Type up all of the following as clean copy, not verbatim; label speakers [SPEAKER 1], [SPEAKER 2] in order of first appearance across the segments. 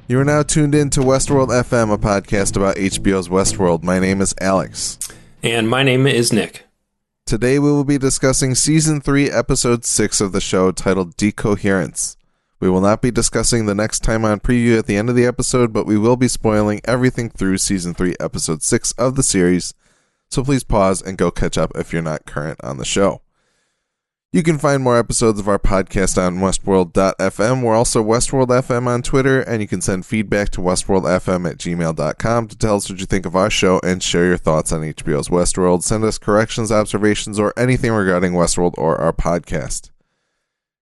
[SPEAKER 1] You are now tuned in to Westworld FM, a podcast about HBO's Westworld. My name is Alex.
[SPEAKER 2] And my name is Nick.
[SPEAKER 1] Today we will be discussing Season 3, Episode 6 of the show, titled Decoherence. We will not be discussing the next time on preview at the end of the episode, but we will be spoiling everything through Season 3, Episode 6 of the series, so please pause and go catch up if you're not current on the show. You can find more episodes of our podcast on westworld.fm. We're also Westworld FM on Twitter, and you can send feedback to westworldfm@gmail.com to tell us what you think of our show and share your thoughts on HBO's Westworld. Send us corrections, observations, or anything regarding Westworld or our podcast.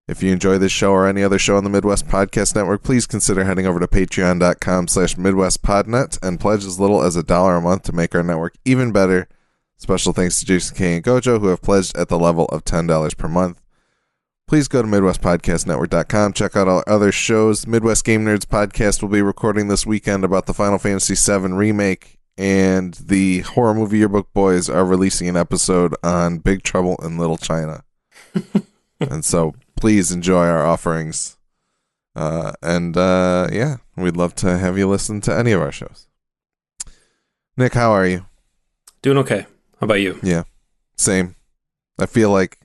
[SPEAKER 1] If you enjoy this show or any other show on the Midwest Podcast Network, please consider heading over to patreon.com/MidwestPodNet and pledge as little as $1 a month to make our network even better. Special thanks to Jason K. and Gojo, who have pledged at the level of $10 per month. Please go to MidwestPodcastNetwork.com. Check out our other shows. Midwest Game Nerds podcast will be recording this weekend about the Final Fantasy VII Remake, and the Horror Movie Yearbook Boys are releasing an episode on Big Trouble in Little China. And so please enjoy our offerings. Yeah, we'd love to have you listen to any of our shows. Nick, how are you?
[SPEAKER 2] Doing okay. How about you?
[SPEAKER 1] Yeah, same. I feel like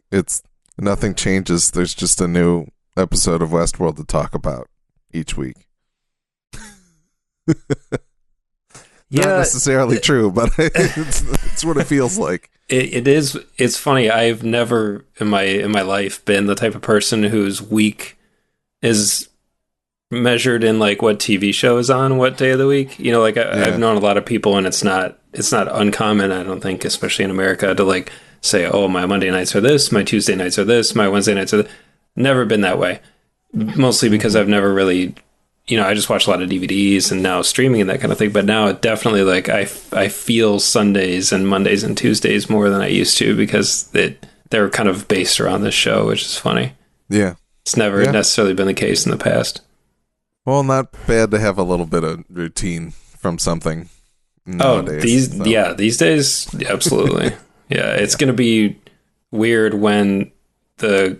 [SPEAKER 1] nothing changes. There's just a new episode of Westworld to talk about each week.
[SPEAKER 2] Yeah,
[SPEAKER 1] not necessarily true, but it's what it feels like.
[SPEAKER 2] It is. It's funny. I've never in my life been the type of person whose week is measured in like what TV show is on what day of the week. You know, like I've known a lot of people, and it's not uncommon, I don't think, especially in America, to like say, oh, my Monday nights are this, my Tuesday nights are this, my Wednesday nights are this. Never been that way. Mostly because I've never really, I just watch a lot of DVDs and now streaming and that kind of thing. But now it definitely, like, I feel Sundays and Mondays and Tuesdays more than I used to, because they're kind of based around this show, which is funny. Yeah. It's never necessarily been the case in the past.
[SPEAKER 1] Well, not bad to have a little bit of routine from something nowadays.
[SPEAKER 2] These days, absolutely. Yeah, it's going to be weird when the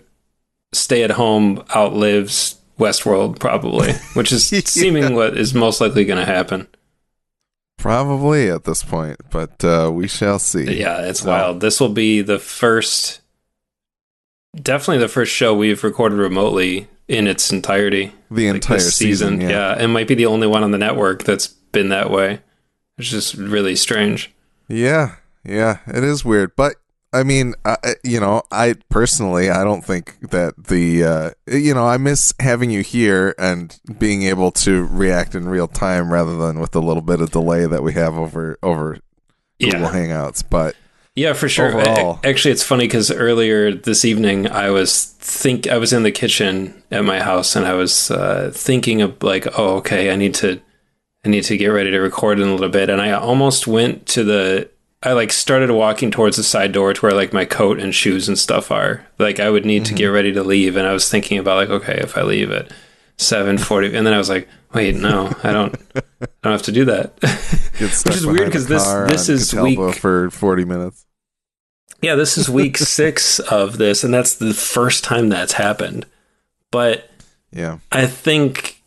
[SPEAKER 2] stay-at-home outlives Westworld, probably, which is seeming what is most likely going to happen.
[SPEAKER 1] Probably at this point, but we shall see.
[SPEAKER 2] Yeah, it's wild. This will be definitely the first show we've recorded remotely in its entirety.
[SPEAKER 1] The entire season.
[SPEAKER 2] Yeah, it might be the only one on the network that's been that way. It's just really strange.
[SPEAKER 1] Yeah, it is weird. But, I mean, I personally, I don't think that I miss having you here and being able to react in real time rather than with a little bit of delay that we have over Google Hangouts. But
[SPEAKER 2] yeah, for sure. Actually, it's funny because earlier this evening, I was in the kitchen at my house, and I was thinking of like, oh, okay, I need to get ready to record in a little bit, and I almost went to I started walking towards the side door to where like my coat and shoes and stuff are. Like I would need to get ready to leave, and I was thinking about like, okay, if I leave at 7:40, and then I was like, wait, no, I don't have to do that. Which is weird because this is week
[SPEAKER 1] for 40 minutes.
[SPEAKER 2] Yeah, this is week 6 of this, and that's the first time that's happened. But
[SPEAKER 1] yeah,
[SPEAKER 2] I think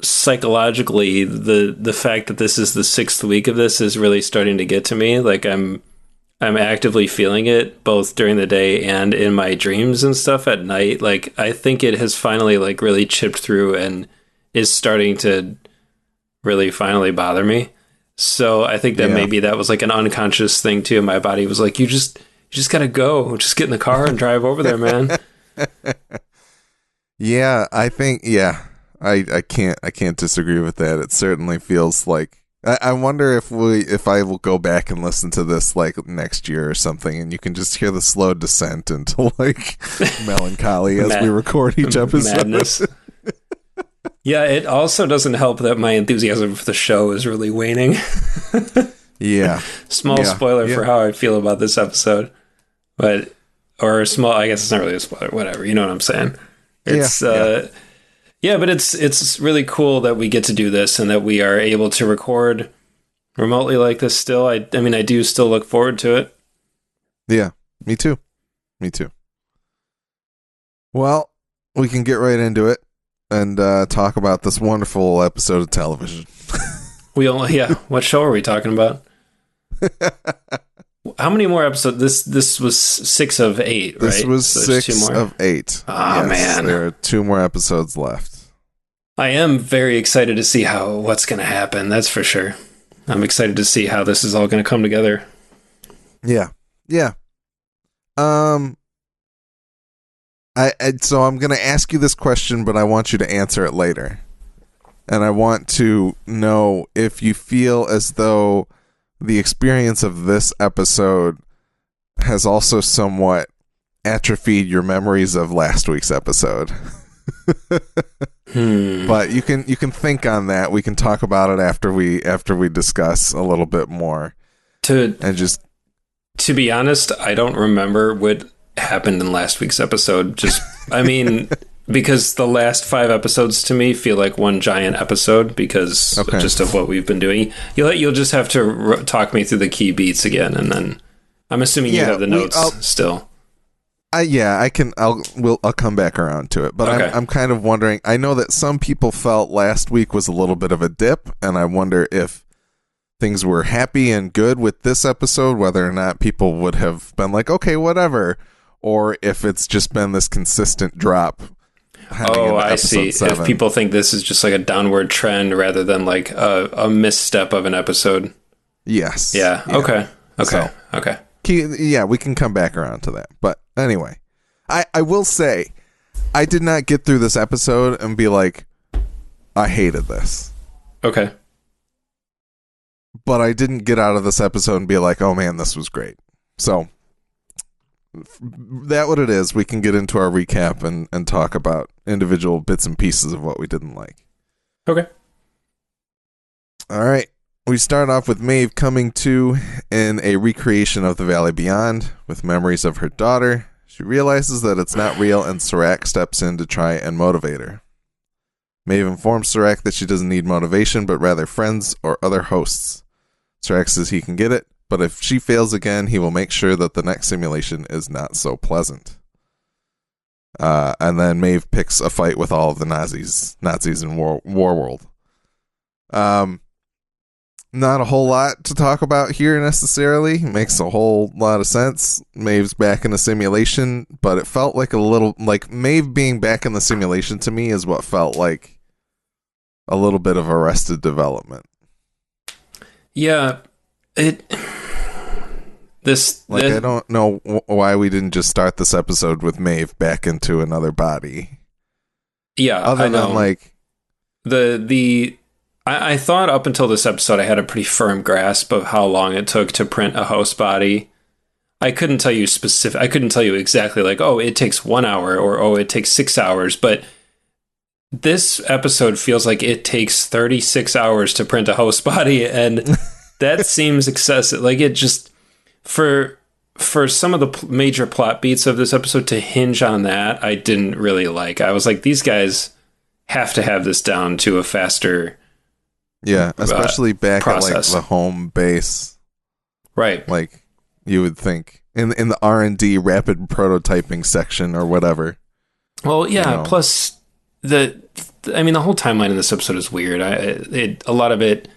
[SPEAKER 2] psychologically, the fact that this is the 6th week of this is really starting to get to me. Like I'm actively feeling it both during the day and in my dreams and stuff at night. Like I think it has finally like really chipped through and is starting to really finally bother me. So I think that maybe that was like an unconscious thing too. My body was like, you just gotta go. Just get in the car and drive over there, man.
[SPEAKER 1] Yeah, I think, I can't disagree with that. It certainly feels like, I wonder if I will go back and listen to this like next year or something, and you can just hear the slow descent into like melancholy as we record each episode.
[SPEAKER 2] Madness. Yeah, it also doesn't help that my enthusiasm for the show is really waning.
[SPEAKER 1] Yeah.
[SPEAKER 2] Small spoiler for how I feel about this episode. I guess it's not really a spoiler, whatever, you know what I'm saying. It's but it's really cool that we get to do this and that we are able to record remotely like this still. I mean, I do still look forward to it.
[SPEAKER 1] Yeah, me too. Well, we can get right into it. and talk about this wonderful episode of television.
[SPEAKER 2] What show are we talking about? How many more episodes? This was 6 of 8, right?
[SPEAKER 1] This was
[SPEAKER 2] So
[SPEAKER 1] 6 of 8.
[SPEAKER 2] Oh, man.
[SPEAKER 1] There are 2 more episodes left.
[SPEAKER 2] I am very excited to see what's going to happen. That's for sure. I'm excited to see how this is all going to come together.
[SPEAKER 1] Yeah. So I'm going to ask you this question, but I want you to answer it later. And I want to know if you feel as though the experience of this episode has also somewhat atrophied your memories of last week's episode. But you can think on that. We can talk about it after we discuss a little bit more. To
[SPEAKER 2] be honest, I don't remember what happened in last week's episode. Because the last 5 episodes to me feel like one giant episode because just of what we've been doing. You'll just have to talk me through the key beats again, and then I'm assuming you have the notes still.
[SPEAKER 1] I can. I'll come back around to it, but okay. I'm kind of wondering. I know that some people felt last week was a little bit of a dip, and I wonder if things were happy and good with this episode, whether or not people would have been like, okay, whatever, or if it's just been this consistent drop.
[SPEAKER 2] Oh, I see.
[SPEAKER 1] 7.
[SPEAKER 2] If people think this is just like a downward trend rather than like a misstep of an episode.
[SPEAKER 1] Yes.
[SPEAKER 2] Yeah. Okay. Okay.
[SPEAKER 1] Yeah, we can come back around to that. But anyway, I will say, I did not get through this episode and be like, I hated this.
[SPEAKER 2] Okay.
[SPEAKER 1] But I didn't get out of this episode and be like, oh man, this was great. So, that what it is. We can get into our recap and talk about individual bits and pieces of what we didn't like.
[SPEAKER 2] Okay.
[SPEAKER 1] All right. We start off with Maeve coming to in a recreation of the Valley Beyond with memories of her daughter. She realizes that it's not real, and Serac steps in to try and motivate her. Maeve informs Serac that she doesn't need motivation, but rather friends or other hosts. Serac says he can get it, but if she fails again, he will make sure that the next simulation is not so pleasant. And then Maeve picks a fight with all of the Nazis in Warworld. Not a whole lot to talk about here necessarily. Makes a whole lot of sense. Maeve's back in the simulation, but it felt like a little like Maeve being back in the simulation to me is what felt like a little bit of Arrested Development.
[SPEAKER 2] Yeah, I
[SPEAKER 1] don't know why we didn't just start this episode with Maeve back into another body.
[SPEAKER 2] Yeah,
[SPEAKER 1] other than like
[SPEAKER 2] I thought up until this episode I had a pretty firm grasp of how long it took to print a host body. I couldn't tell you exactly like, oh, it takes 1 hour or oh, it takes 6 hours, but this episode feels like it takes 36 hours to print a host body, and that seems excessive. Like it just for some of the major plot beats of this episode to hinge on that, I didn't really like. I was like, these guys have to have this down to a faster
[SPEAKER 1] especially back
[SPEAKER 2] process.
[SPEAKER 1] At like the home base,
[SPEAKER 2] right?
[SPEAKER 1] Like you would think in the R&D rapid prototyping section or whatever.
[SPEAKER 2] Well, yeah. You know. Plus the whole timeline in this episode is weird. A lot of it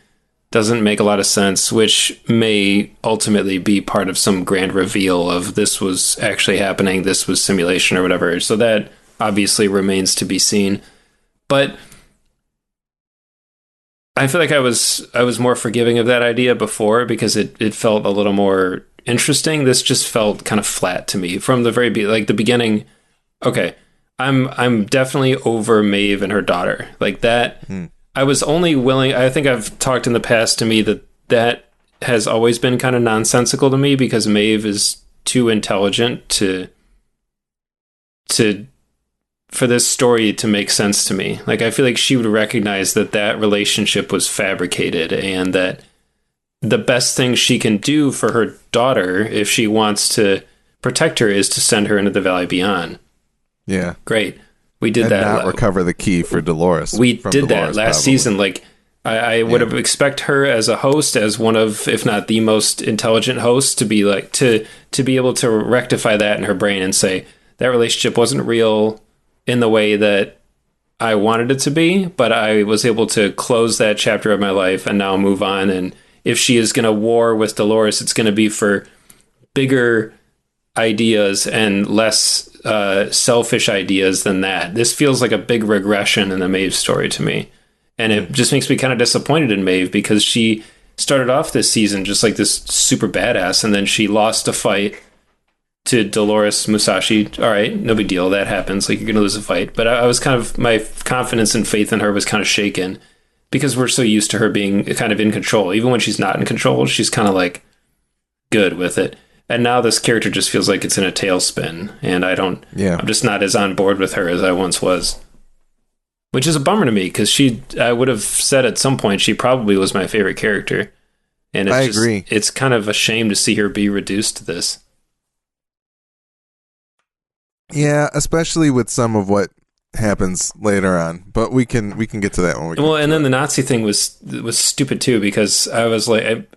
[SPEAKER 2] doesn't make a lot of sense, which may ultimately be part of some grand reveal of this was actually happening, this was simulation or whatever. So that obviously remains to be seen, but. I feel like I was more forgiving of that idea before because it felt a little more interesting. This just felt kind of flat to me from the very the beginning. Okay, I'm definitely over Maeve and her daughter like that. I was only willing. I think I've talked in the past to me that has always been kind of nonsensical to me because Maeve is too intelligent for this story to make sense to me. Like, I feel like she would recognize that relationship was fabricated and that the best thing she can do for her daughter, if she wants to protect her, is to send her into the Valley Beyond.
[SPEAKER 1] Yeah.
[SPEAKER 2] Great. We did that.
[SPEAKER 1] Not recover the key for Dolores.
[SPEAKER 2] We did that last season. Like, I would have expect her as a host, as one of, if not the most intelligent hosts, to be like, to be able to rectify that in her brain and say, that relationship wasn't real in the way that I wanted it to be, but I was able to close that chapter of my life and now move on. And if she is going to war with Dolores, it's going to be for bigger ideas and less selfish ideas than that. This feels like a big regression in the Maeve story to me. And it just makes me kind of disappointed in Maeve because she started off this season just like this super badass, and then she lost a fight to Dolores Musashi. All right, no big deal. That happens. Like, you're going to lose a fight. But I was kind of, my confidence and faith in her was kind of shaken because we're so used to her being kind of in control. Even when she's not in control, she's kind of like good with it. And now this character just feels like it's in a tailspin, and I'm just not as on board with her as I once was. Which is a bummer to me, because I would have said at some point she probably was my favorite character. And I agree. It's kind of a shame to see her be reduced to this.
[SPEAKER 1] Yeah, especially with some of what happens later on. But we can get to that when we
[SPEAKER 2] Well, and then the Nazi thing was stupid too, because I was like,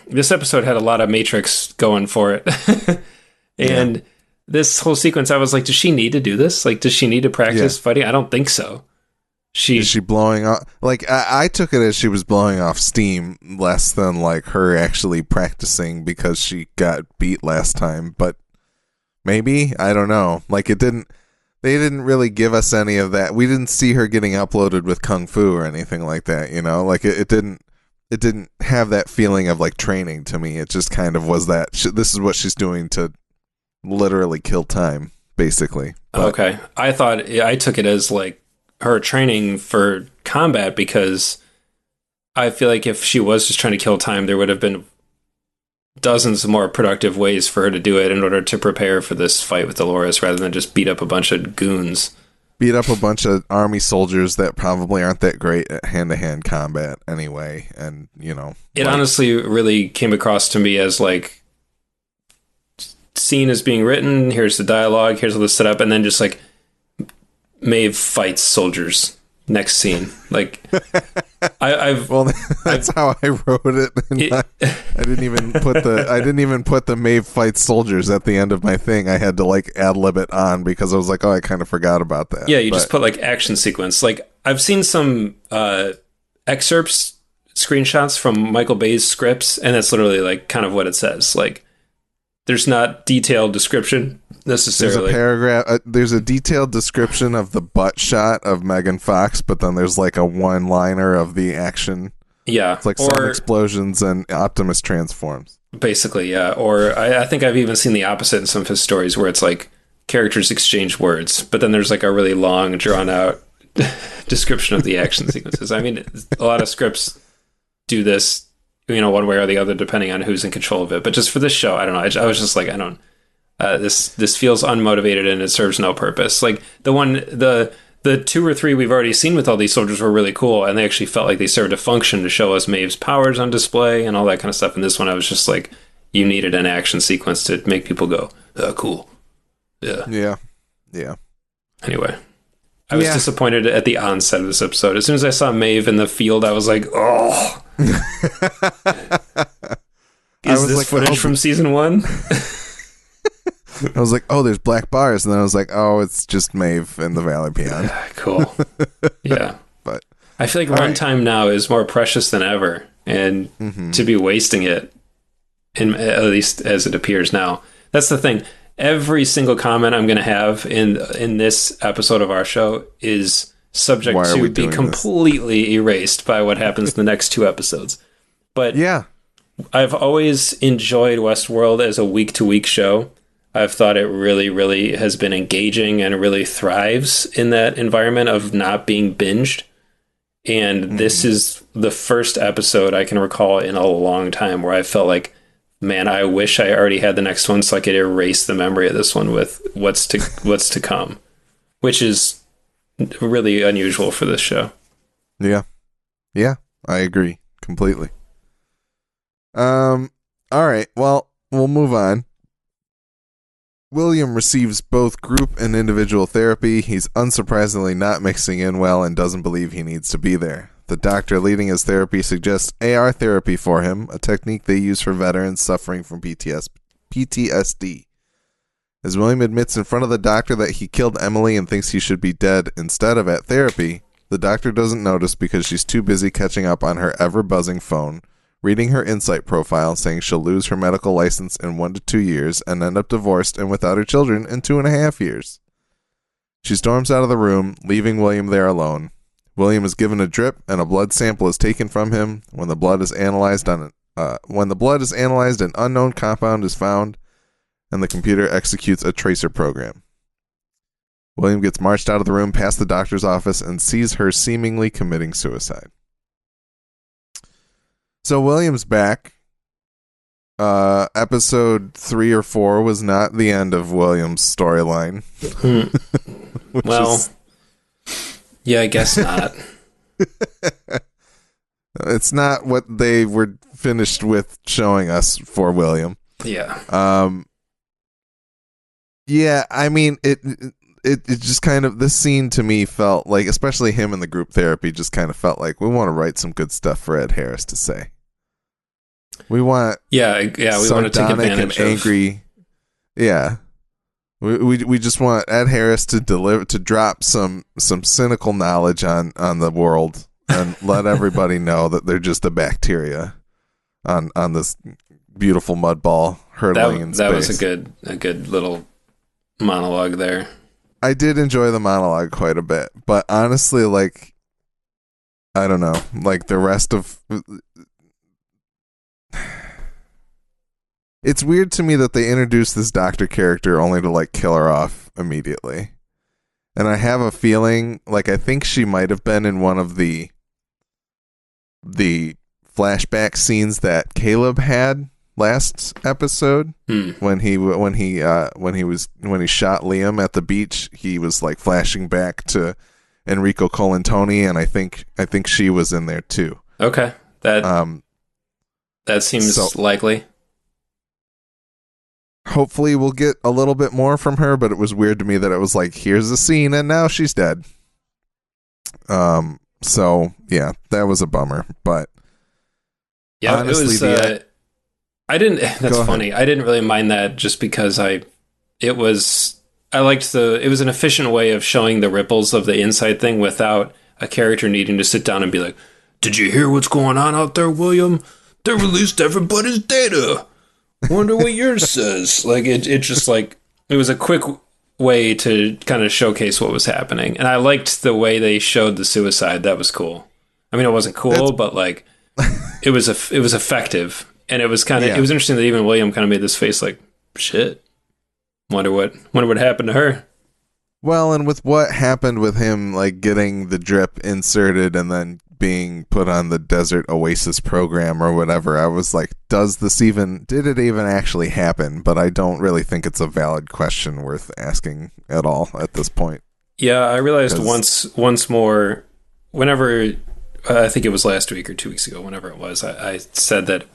[SPEAKER 2] this episode had a lot of Matrix going for it. And this whole sequence, I was like, does she need to do this? Like, does she need to practice fighting? I don't think so.
[SPEAKER 1] Is she blowing off? Like, I took it as she was blowing off steam less than like her actually practicing because she got beat last time. But maybe, I don't know. Like, they didn't really give us any of that. We didn't see her getting uploaded with kung fu or anything like that. You know, like it didn't have that feeling of like training to me. It just kind of was that this is what she's doing to literally kill time, basically. But,
[SPEAKER 2] okay, I took it as like her training for combat, because I feel like if she was just trying to kill time, there would have been dozens of more productive ways for her to do it in order to prepare for this fight with Dolores, rather than just beat up a bunch of goons.
[SPEAKER 1] Beat up a bunch of army soldiers that probably aren't that great at hand-to-hand combat anyway, and, you know.
[SPEAKER 2] It honestly really came across to me as, like, scene is being written, here's the dialogue, here's all the setup, and then just, like, Maeve fights soldiers. Next scene. Like,
[SPEAKER 1] that's how I wrote it. And I didn't even put the Maeve fights soldiers at the end of my thing. I had to like ad lib it on because I was like, oh, I kind of forgot about that.
[SPEAKER 2] Yeah, you just put like action sequence. Like, I've seen some excerpts, screenshots from Michael Bay's scripts, and that's literally like kind of what it says. Like, there's not detailed description necessarily.
[SPEAKER 1] There's a paragraph. There's a detailed description of the butt shot of Megan Fox, but then there's like a one-liner of the action.
[SPEAKER 2] Yeah,
[SPEAKER 1] it's like sun explosions and Optimus transforms.
[SPEAKER 2] Basically, yeah. Or I think I've even seen the opposite in some of his stories, where it's like characters exchange words, but then there's like a really long, drawn-out description of the action sequences. I mean, a lot of scripts do this, you know, one way or the other, depending on who's in control of it. But just for this show, I don't know. I was just like, I don't. This feels unmotivated and it serves no purpose. Like the 2 or 3 we've already seen with all these soldiers were really cool, and they actually felt like they served a function to show us Maeve's powers on display and all that kind of stuff. And this one, I was just like, you needed an action sequence to make people go, cool. Yeah. Anyway, I was disappointed at the onset of this episode. As soon as I saw Maeve in the field, I was like, oh. Is this like, footage from season 1?
[SPEAKER 1] I was like, oh, there's black bars. And then I was like, oh, it's just Maeve in the Valley Beyond.
[SPEAKER 2] Cool. Yeah.
[SPEAKER 1] But
[SPEAKER 2] I feel like runtime now is more precious than ever. And to be wasting it, at least as it appears now. That's the thing. Every single comment I'm going to have in this episode of our show is subject to be completely erased by what happens in the next 2 episodes. But yeah, I've always enjoyed Westworld as a week-to-week show. I've thought it really, really has been engaging and really thrives in that environment of not being binged. And this is the first episode I can recall in a long time where I felt like, man, I wish I already had the next one so I could erase the memory of this one with what's to come, which is really unusual for this show.
[SPEAKER 1] Yeah, I agree completely. All right, well, we'll move on. William receives both group and individual therapy. He's unsurprisingly not mixing in well and doesn't believe he needs to be there. The doctor leading his therapy suggests AR therapy for him, a technique they use for veterans suffering from PTSD. As William admits in front of the doctor that he killed Emily and thinks he should be dead instead of at therapy, the doctor doesn't notice because she's too busy catching up on her ever-buzzing phone, reading her Insight profile saying she'll lose her medical license in 1 to 2 years and end up divorced and without her children in 2.5 years. She storms out of the room, leaving William there alone. William is given a drip and a blood sample is taken from him. When the blood is analyzed, an unknown compound is found, and the computer executes a tracer program. William gets marched out of the room past the doctor's office and sees her seemingly committing suicide. So William's back. Episode 3 or 4 was not the end of William's storyline.
[SPEAKER 2] Yeah, I guess not.
[SPEAKER 1] It's not what they were finished with showing us for William.
[SPEAKER 2] Yeah.
[SPEAKER 1] Yeah, I mean, it just kind of, this scene to me felt like, especially him in the group therapy, just kind of felt like we want to write some good stuff for Ed Harris to say. We want
[SPEAKER 2] we want to take advantage
[SPEAKER 1] and angry. Yeah. We just want Ed Harris to drop some cynical knowledge on the world and let everybody know that they're just a bacteria on this beautiful mud ball hurtling in space.
[SPEAKER 2] That was a good little monologue there.
[SPEAKER 1] I did enjoy the monologue quite a bit, but honestly, like, I don't know, like the rest of it's weird to me that they introduced this doctor character only to like kill her off immediately. And I have a feeling, like, I think she might have been in one of the flashback scenes that Caleb had last episode when he shot Liam at the beach. He was like flashing back to Enrico Colantoni, and I think she was in there too.
[SPEAKER 2] Okay, that seems likely.
[SPEAKER 1] Hopefully we'll get a little bit more from her, but it was weird to me that it was like, here's the scene and now she's dead. So yeah, that was a bummer, but
[SPEAKER 2] yeah, honestly, it was, that's funny. I didn't really mind that just because it was an efficient way of showing the ripples of the Insight thing without a character needing to sit down and be like, did you hear what's going on out there, William? They released everybody's data. Wonder what yours says. Like it just like it was a quick way to kind of showcase what was happening, and I liked the way they showed the suicide. That was cool. I mean, it wasn't cool, but like it was effective, and it was kind of it was interesting that even William kind of made this face like, shit. Wonder what happened to her.
[SPEAKER 1] Well, and with what happened with him, like getting the drip inserted and then being put on the Desert Oasis program or whatever, I was like, did it even actually happen? But I don't really think it's a valid question worth asking at all at this point.
[SPEAKER 2] Yeah, I realized once more, whenever, I think it was last week or 2 weeks ago, whenever it was, I said that,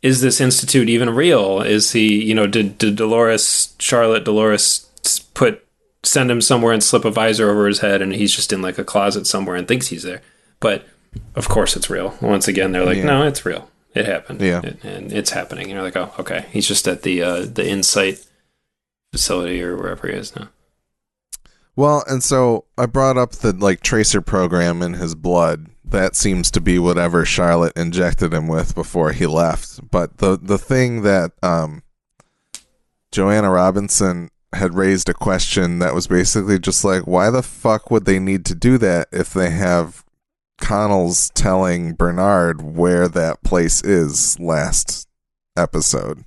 [SPEAKER 2] is this institute even real? Is he, did Charlotte Dolores send him somewhere and slip a visor over his head and he's just in like a closet somewhere and thinks he's there? But of course it's real. Once again, they're like, no, it's real. It happened. Yeah. And it's happening. And you're like, oh, okay. He's just at the Insight facility or wherever he is now.
[SPEAKER 1] Well, and so I brought up the like tracer program in his blood. That seems to be whatever Charlotte injected him with before he left. But the thing that Joanna Robinson had raised a question that was basically just like, why the fuck would they need to do that if they have Connell's telling Bernard where that place is last episode?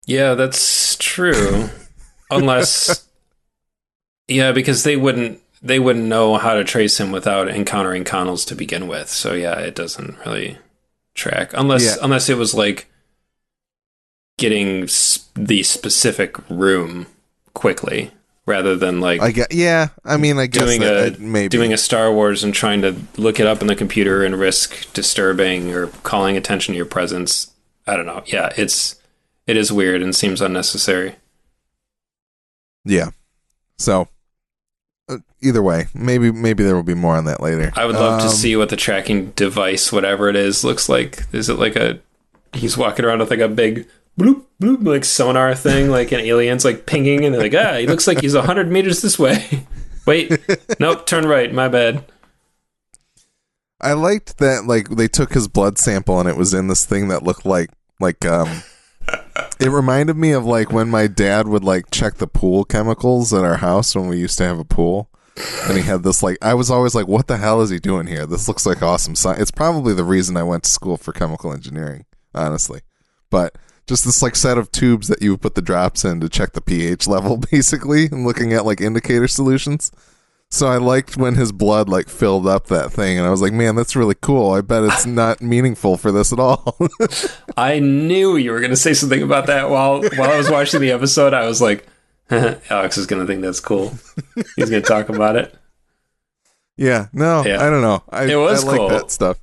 [SPEAKER 2] Yeah, that's true. Unless, because they wouldn't know how to trace him without encountering Connell's to begin with. So yeah, it doesn't really track unless it was like getting the specific room quickly rather than like
[SPEAKER 1] I guess
[SPEAKER 2] doing a Star Wars and trying to look it up in the computer and risk disturbing or calling attention to your presence. I don't know. Yeah, it is weird and seems unnecessary.
[SPEAKER 1] Yeah. So either way, maybe there will be more on that later.
[SPEAKER 2] I would love to see what the tracking device, whatever it is, looks like. Is it like he's walking around with like a big bloop, bloop, like sonar thing, like an alien's like pinging, and they're like, he looks like he's 100 meters this way. Wait, nope, turn right, my bad.
[SPEAKER 1] I liked that, like, they took his blood sample and it was in this thing that looked like it reminded me of like when my dad would like check the pool chemicals at our house when we used to have a pool. And he had this, like, I was always like, what the hell is he doing here? This looks like awesome science. It's probably the reason I went to school for chemical engineering, honestly. But just this, like, set of tubes that you would put the drops in to check the pH level, basically, and looking at, like, indicator solutions. So I liked when his blood, like, filled up that thing, and I was like, man, that's really cool. I bet it's not meaningful for this at all.
[SPEAKER 2] I knew you were going to say something about that while I was watching the episode. I was like, Alex is going to think that's cool. He's going to talk about it.
[SPEAKER 1] Yeah, no, I don't know.
[SPEAKER 2] It was
[SPEAKER 1] I
[SPEAKER 2] cool.
[SPEAKER 1] like that stuff.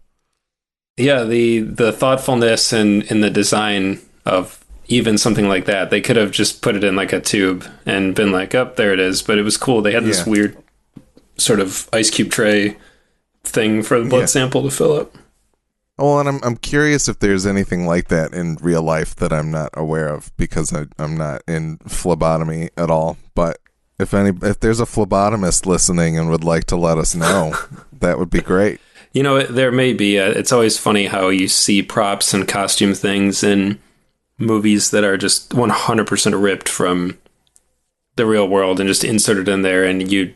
[SPEAKER 2] Yeah, the thoughtfulness and in the design of even something like that. They could have just put it in like a tube and been like, oh, there it is. But it was cool. They had this weird sort of ice cube tray thing for the blood sample to fill up.
[SPEAKER 1] Oh, and I'm curious if there's anything like that in real life that I'm not aware of, because I'm not in phlebotomy at all. But if there's a phlebotomist listening and would like to let us know, that would be great.
[SPEAKER 2] You know, there may be. It's always funny how you see props and costume things in movies that are just 100% ripped from the real world and just inserted in there, and you,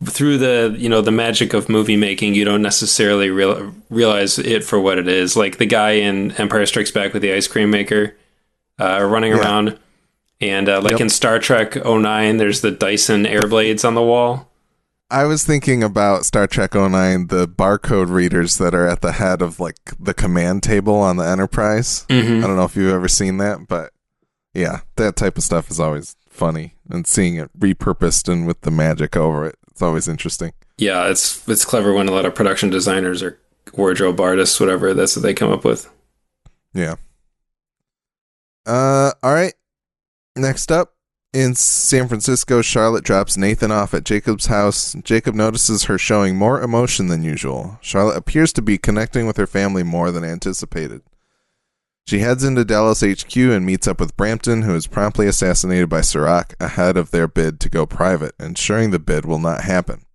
[SPEAKER 2] through the magic of movie making, you don't necessarily realize it for what it is. Like the guy in Empire Strikes Back with the ice cream maker running around, and in Star Trek '09, there's the Dyson Airblades on the wall.
[SPEAKER 1] I was thinking about Star Trek '09, the barcode readers that are at the head of like the command table on the Enterprise. I don't know if you've ever seen that, but yeah, that type of stuff is always funny, and seeing it repurposed and with the magic over it, it's always interesting. Yeah,
[SPEAKER 2] it's clever when a lot of production designers or wardrobe artists, whatever, that's what they come up with.
[SPEAKER 1] Yeah. All right. Next up, in San Francisco, Charlotte drops Nathan off at Jacob's house. Jacob notices her showing more emotion than usual. Charlotte appears to be connecting with her family more than anticipated. She heads into Dallas HQ and meets up with Brampton, who is promptly assassinated by Serac ahead of their bid to go private, ensuring the bid will not happen.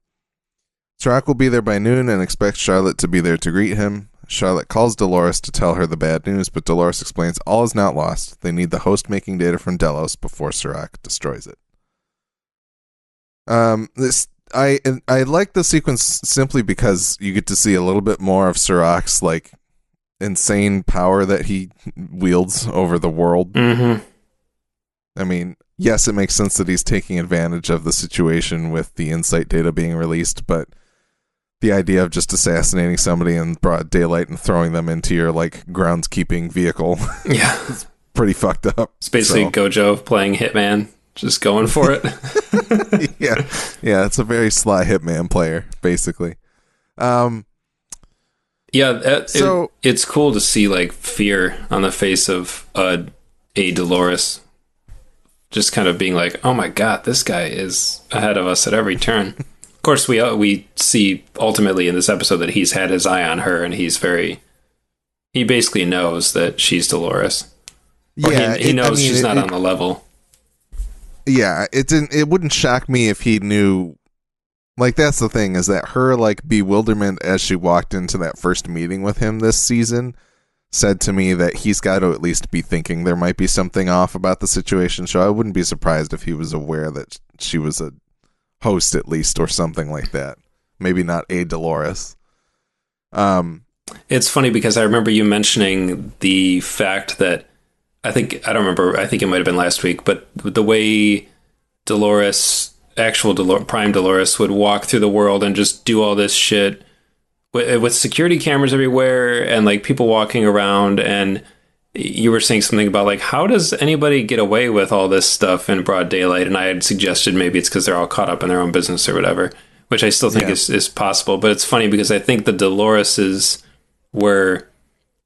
[SPEAKER 1] Serac will be there by noon and expects Charlotte to be there to greet him. Charlotte calls Dolores to tell her the bad news, but Dolores explains all is not lost. They need the host making data from Delos before Serac destroys it. I like the sequence simply because you get to see a little bit more of Serac's like insane power that he wields over the world.
[SPEAKER 2] Mm-hmm.
[SPEAKER 1] I mean, yes, it makes sense that he's taking advantage of the situation with the insight data being released, but the idea of just assassinating somebody in broad daylight and throwing them into your like groundskeeping vehicle, is pretty fucked up.
[SPEAKER 2] It's basically Gojo playing Hitman, just going for it.
[SPEAKER 1] yeah, it's a very sly Hitman player, basically.
[SPEAKER 2] It's cool to see like fear on the face of a Dolores, just kind of being like, oh my god, this guy is ahead of us at every turn. Of course, we see ultimately in this episode that he's had his eye on her, and he basically knows that she's Dolores.
[SPEAKER 1] Yeah,
[SPEAKER 2] he knows she's not on the level.
[SPEAKER 1] Yeah, it wouldn't shock me if he knew. Like, that's the thing, is that her like bewilderment as she walked into that first meeting with him this season said to me that he's got to at least be thinking there might be something off about the situation. So I wouldn't be surprised if he was aware that she was a host at least, or something like that. Maybe not a Dolores.
[SPEAKER 2] It's funny because I remember you mentioning the fact that I think it might have been last week, but the way Prime Dolores would walk through the world and just do all this shit with security cameras everywhere and like people walking around, and you were saying something about like, how does anybody get away with all this stuff in broad daylight? And I had suggested maybe it's because they're all caught up in their own business or whatever, which I still think is possible. But it's funny because I think the Doloreses were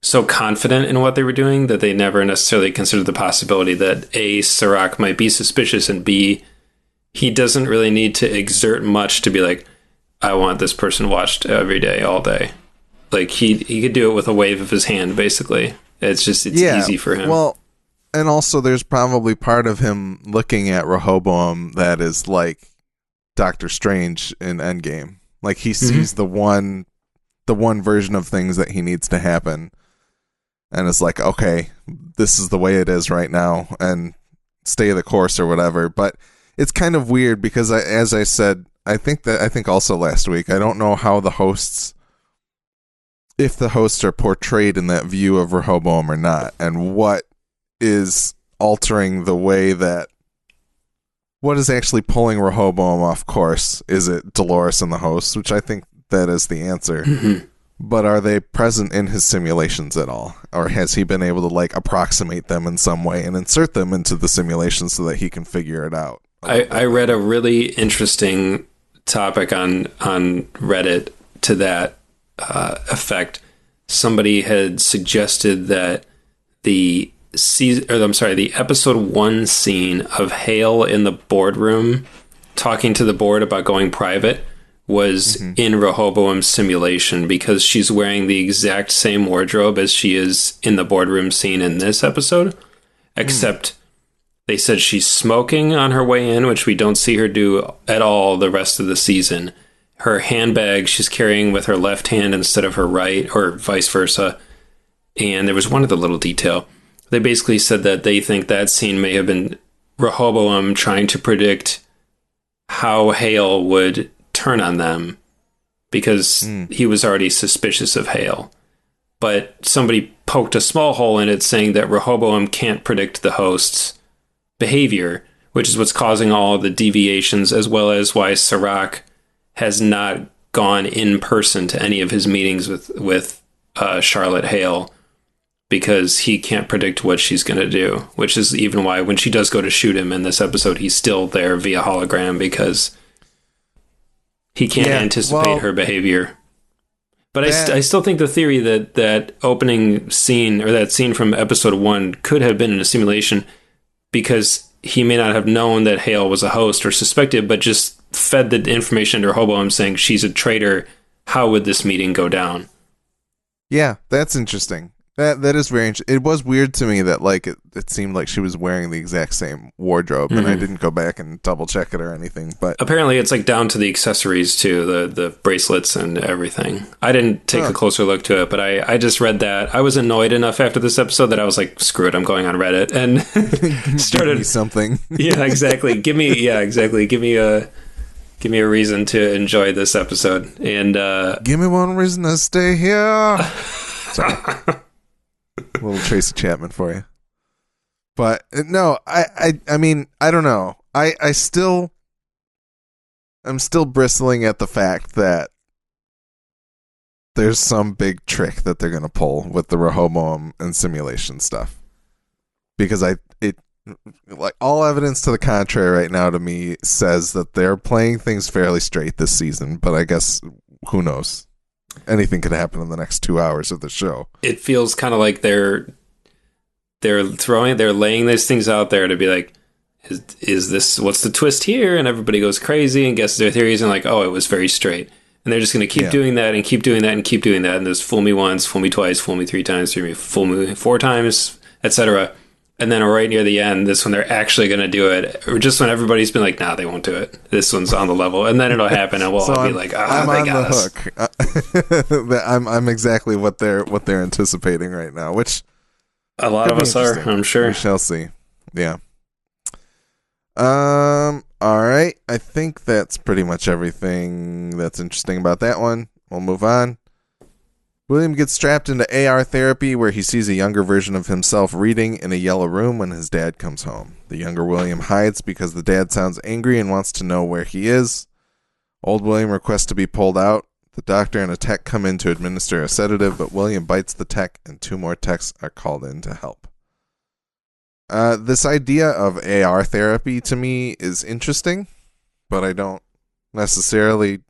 [SPEAKER 2] so confident in what they were doing that they never necessarily considered the possibility that A, Serac might be suspicious, and B, he doesn't really need to exert much to be like, I want this person watched every day, all day. Like he could do it with a wave of his hand, basically. It's easy for him.
[SPEAKER 1] Well, And also, there's probably part of him looking at Rehoboam that is like Doctor Strange in Endgame. Like he sees the one version of things that he needs to happen, and it's like, okay, this is the way it is right now, and stay the course or whatever. But it's kind of weird because, as I said, I think also last week, I don't know how if the hosts are portrayed in that view of Rehoboam or not, and what is altering the way that, what is actually pulling Rehoboam off course? Is it Dolores and the hosts, which I think that is the answer. But are they present in his simulations at all? Or has he been able to like approximate them in some way and insert them into the simulation so that he can figure it out?
[SPEAKER 2] I read a really interesting topic on Reddit to that effect. Somebody had suggested that the episode 1 scene of Hale in the boardroom talking to the board about going private was in Rehoboam's simulation, because she's wearing the exact same wardrobe as she is in the boardroom scene in this episode, except they said she's smoking on her way in, which we don't see her do at all the rest of the season. Her handbag she's carrying with her left hand instead of her right, or vice versa. And there was one other little detail. They basically said that they think that scene may have been Rehoboam trying to predict how Hale would turn on them, because he was already suspicious of Hale. But somebody poked a small hole in it, saying that Rehoboam can't predict the host's behavior, which is what's causing all the deviations, as well as why Serac has not gone in person to any of his meetings with Charlotte Hale, because he can't predict what she's going to do, which is even why when she does go to shoot him in this episode, he's still there via hologram, because he can't anticipate her behavior. But I still think the theory that opening scene, or that scene from episode 1, could have been in a simulation, because he may not have known that Hale was a host or suspected, but just fed the information to Rehoboam saying she's a traitor. How would this meeting go down?
[SPEAKER 1] Yeah, that's interesting. That is very interesting. It was weird to me that like it seemed like she was wearing the exact same wardrobe, and I didn't go back and double check it or anything. But
[SPEAKER 2] apparently, it's like down to the accessories too, the bracelets and everything. I didn't take a closer look to it, but I just read that. I was annoyed enough after this episode that I was like, screw it, I'm going on Reddit and started
[SPEAKER 1] give me something.
[SPEAKER 2] Yeah, exactly. Give me a reason to enjoy this episode, and
[SPEAKER 1] give me one reason to stay here. Sorry. A little Tracy Chapman for you. But no, I mean, I don't know. I'm still bristling at the fact that there's some big trick that they're going to pull with the Rehoboam and simulation stuff. Because like all evidence to the contrary right now to me says that they're playing things fairly straight this season, but I guess who knows? Anything could happen in the next 2 hours of the show. It
[SPEAKER 2] feels kind of like they're laying these things out there to be like, is this, what's the twist here? And everybody goes crazy and guesses their theories and like, oh, it was very straight. And they're just going to keep doing that and keep doing that and keep doing that. And there's fool me once, fool me twice, fool me 3 times, fool me 4 times, etc. And then right near the end, this when they're actually going to do it, or just when everybody's been like, nah, they won't do it. This one's on the level. And then it'll happen and we'll all be like,
[SPEAKER 1] I'm
[SPEAKER 2] they
[SPEAKER 1] on
[SPEAKER 2] got
[SPEAKER 1] the hook. I'm exactly what they're anticipating right now, which
[SPEAKER 2] a lot of us are, I'm sure.
[SPEAKER 1] We shall see. Yeah. All right. I think that's pretty much everything that's interesting about that one. We'll move on. William gets strapped into AR therapy, where he sees a younger version of himself reading in a yellow room when his dad comes home. The younger William hides because the dad sounds angry and wants to know where he is. Old William requests to be pulled out. The doctor and a tech come in to administer a sedative, but William bites the tech, and 2 more techs are called in to help. This idea of AR therapy to me is interesting, but I don't necessarily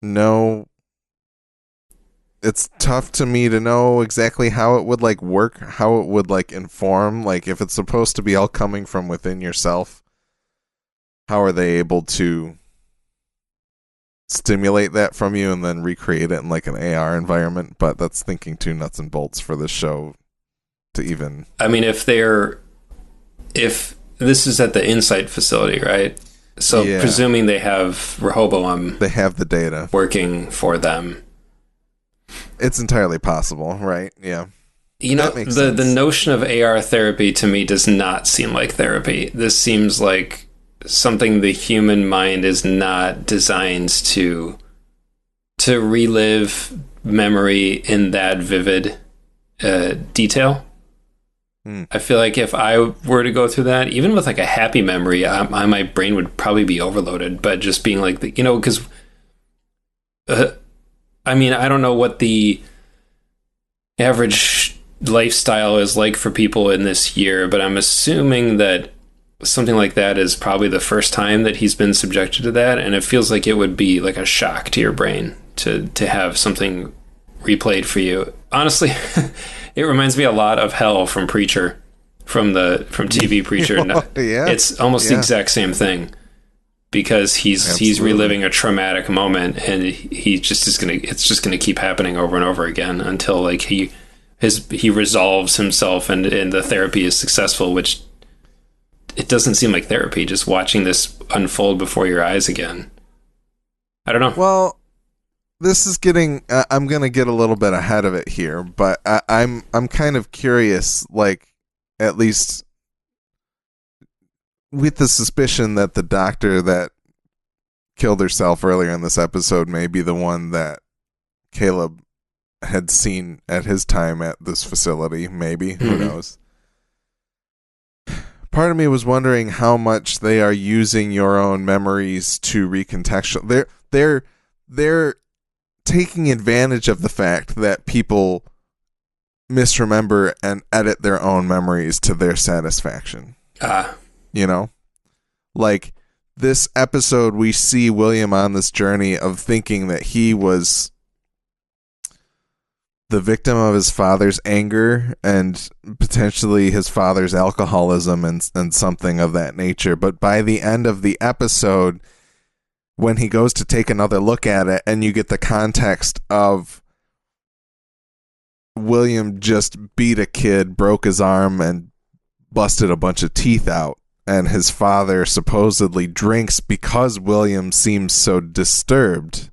[SPEAKER 1] know. It's tough to me to know exactly how it would like work, how it would like inform, like if it's supposed to be all coming from within yourself, how are they able to stimulate that from you and then recreate it in like an AR environment? But that's thinking too nuts and bolts for this show to even...
[SPEAKER 2] I mean, if this is at the Insight facility, right? So presuming they have Rehoboam...
[SPEAKER 1] They have the data.
[SPEAKER 2] ...working for them.
[SPEAKER 1] It's entirely possible, right? Yeah.
[SPEAKER 2] You know, the notion of AR therapy to me does not seem like therapy. This seems like something the human mind is not designed to relive memory in that vivid detail. I feel like if I were to go through that, even with like a happy memory, my brain would probably be overloaded. But just being like, because I mean, I don't know what the average lifestyle is like for people in this year, but I'm assuming that something like that is probably the first time that he's been subjected to that, and it feels like it would be like a shock to your brain to have something replayed for you. Honestly, it reminds me a lot of Hell from Preacher, from TV Preacher.
[SPEAKER 1] Yeah.
[SPEAKER 2] It's almost the exact same thing, because he's reliving a traumatic moment, and he just is it's just gonna keep happening over and over again until like he resolves himself and the therapy is successful, which it doesn't seem like therapy, just watching this unfold before your eyes again. I don't know.
[SPEAKER 1] Well, this is getting... I'm going to get a little bit ahead of it here, but I'm kind of curious, like, at least with the suspicion that the doctor that killed herself earlier in this episode may be the one that Caleb had seen at his time at this facility, maybe. Who knows? Part of me was wondering how much they are using your own memories to recontextual. They're taking advantage of the fact that people misremember and edit their own memories to their satisfaction. You know? Like, this episode, we see William on this journey of thinking that he was the victim of his father's anger and potentially his father's alcoholism and something of that nature. But by the end of the episode, when he goes to take another look at it, and you get the context of William just beat a kid, broke his arm, and busted a bunch of teeth out, and his father supposedly drinks because William seems so disturbed.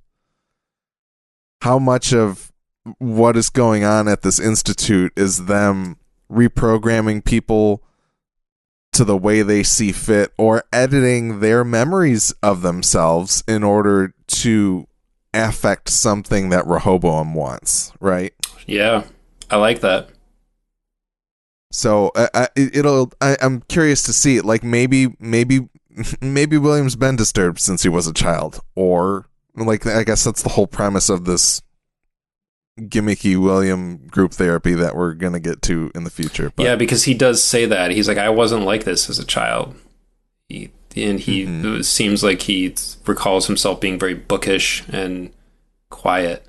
[SPEAKER 1] How much of what is going on at this institute is them reprogramming people to the way they see fit, or editing their memories of themselves in order to affect something that Rehoboam wants, right?
[SPEAKER 2] Yeah, I like that.
[SPEAKER 1] So I'm curious to see it. Like, maybe William's been disturbed since he was a child, or like, I guess that's the whole premise of this gimmicky William group therapy that we're gonna get to in the future. But
[SPEAKER 2] yeah, because he does say that. He's like, I wasn't like this as a child. He seems like he recalls himself being very bookish and quiet.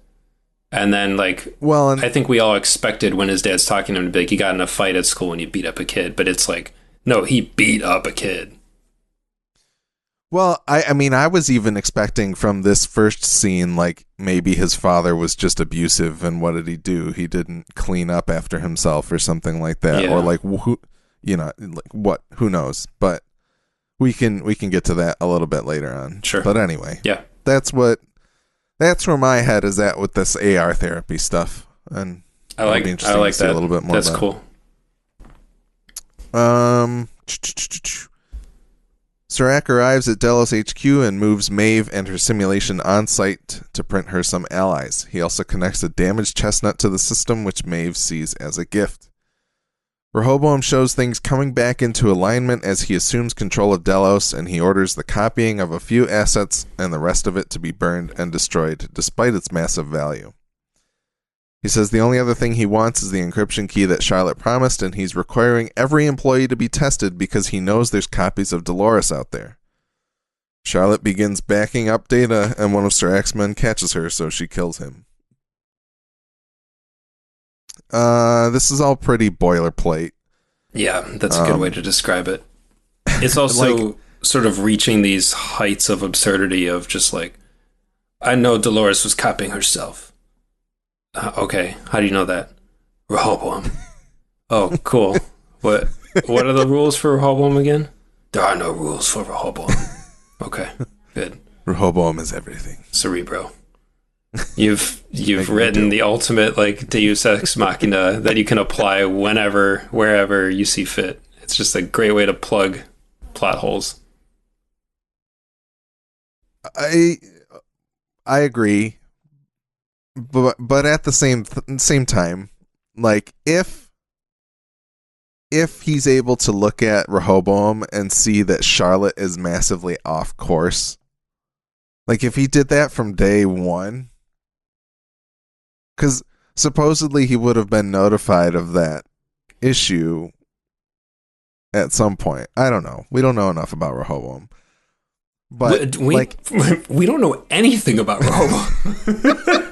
[SPEAKER 2] And then, like, I think we all expected when his dad's talking to him to be like, you got in a fight at school and you beat up a kid. But it's like, no, he beat up a kid.
[SPEAKER 1] Well, I mean, I was even expecting from this first scene, like, maybe his father was just abusive, and what did he do? He didn't clean up after himself or something like that. Yeah. Or like, who knows? But we can get to that a little bit later on.
[SPEAKER 2] Sure.
[SPEAKER 1] But anyway,
[SPEAKER 2] yeah,
[SPEAKER 1] that's where my head is at with this AR therapy stuff, and
[SPEAKER 2] I like that.
[SPEAKER 1] A little bit more.
[SPEAKER 2] That's cool.
[SPEAKER 1] Serac arrives at Delos HQ and moves Maeve and her simulation on site to print her some allies. He also connects a damaged chestnut to the system, which Maeve sees as a gift. Rehoboam shows things coming back into alignment as he assumes control of Delos, and he orders the copying of a few assets and the rest of it to be burned and destroyed, despite its massive value. He says the only other thing he wants is the encryption key that Charlotte promised, and he's requiring every employee to be tested because he knows there's copies of Dolores out there. Charlotte begins backing up data, and one of Serac's men catches her, so she kills him. This is all pretty boilerplate.
[SPEAKER 2] Yeah, that's a good way to describe it. It's also sort of reaching these heights of absurdity of just like, I know Dolores was copying herself. Okay, how do you know that? Rehoboam. Oh, cool. What what are the rules for Rehoboam again? There are no rules for Rehoboam. Okay, good.
[SPEAKER 1] Rehoboam is everything.
[SPEAKER 2] Cerebro. You've written the ultimate like Deus Ex Machina that you can apply whenever, wherever you see fit. It's just a great way to plug plot holes.
[SPEAKER 1] I agree, but at the same time, like if he's able to look at Rehoboam and see that Charlotte is massively off course, like if he did that from day one, because supposedly he would have been notified of that issue at some point. I don't know. We don't know enough about Rehoboam. But
[SPEAKER 2] we don't know anything about Rehoboam.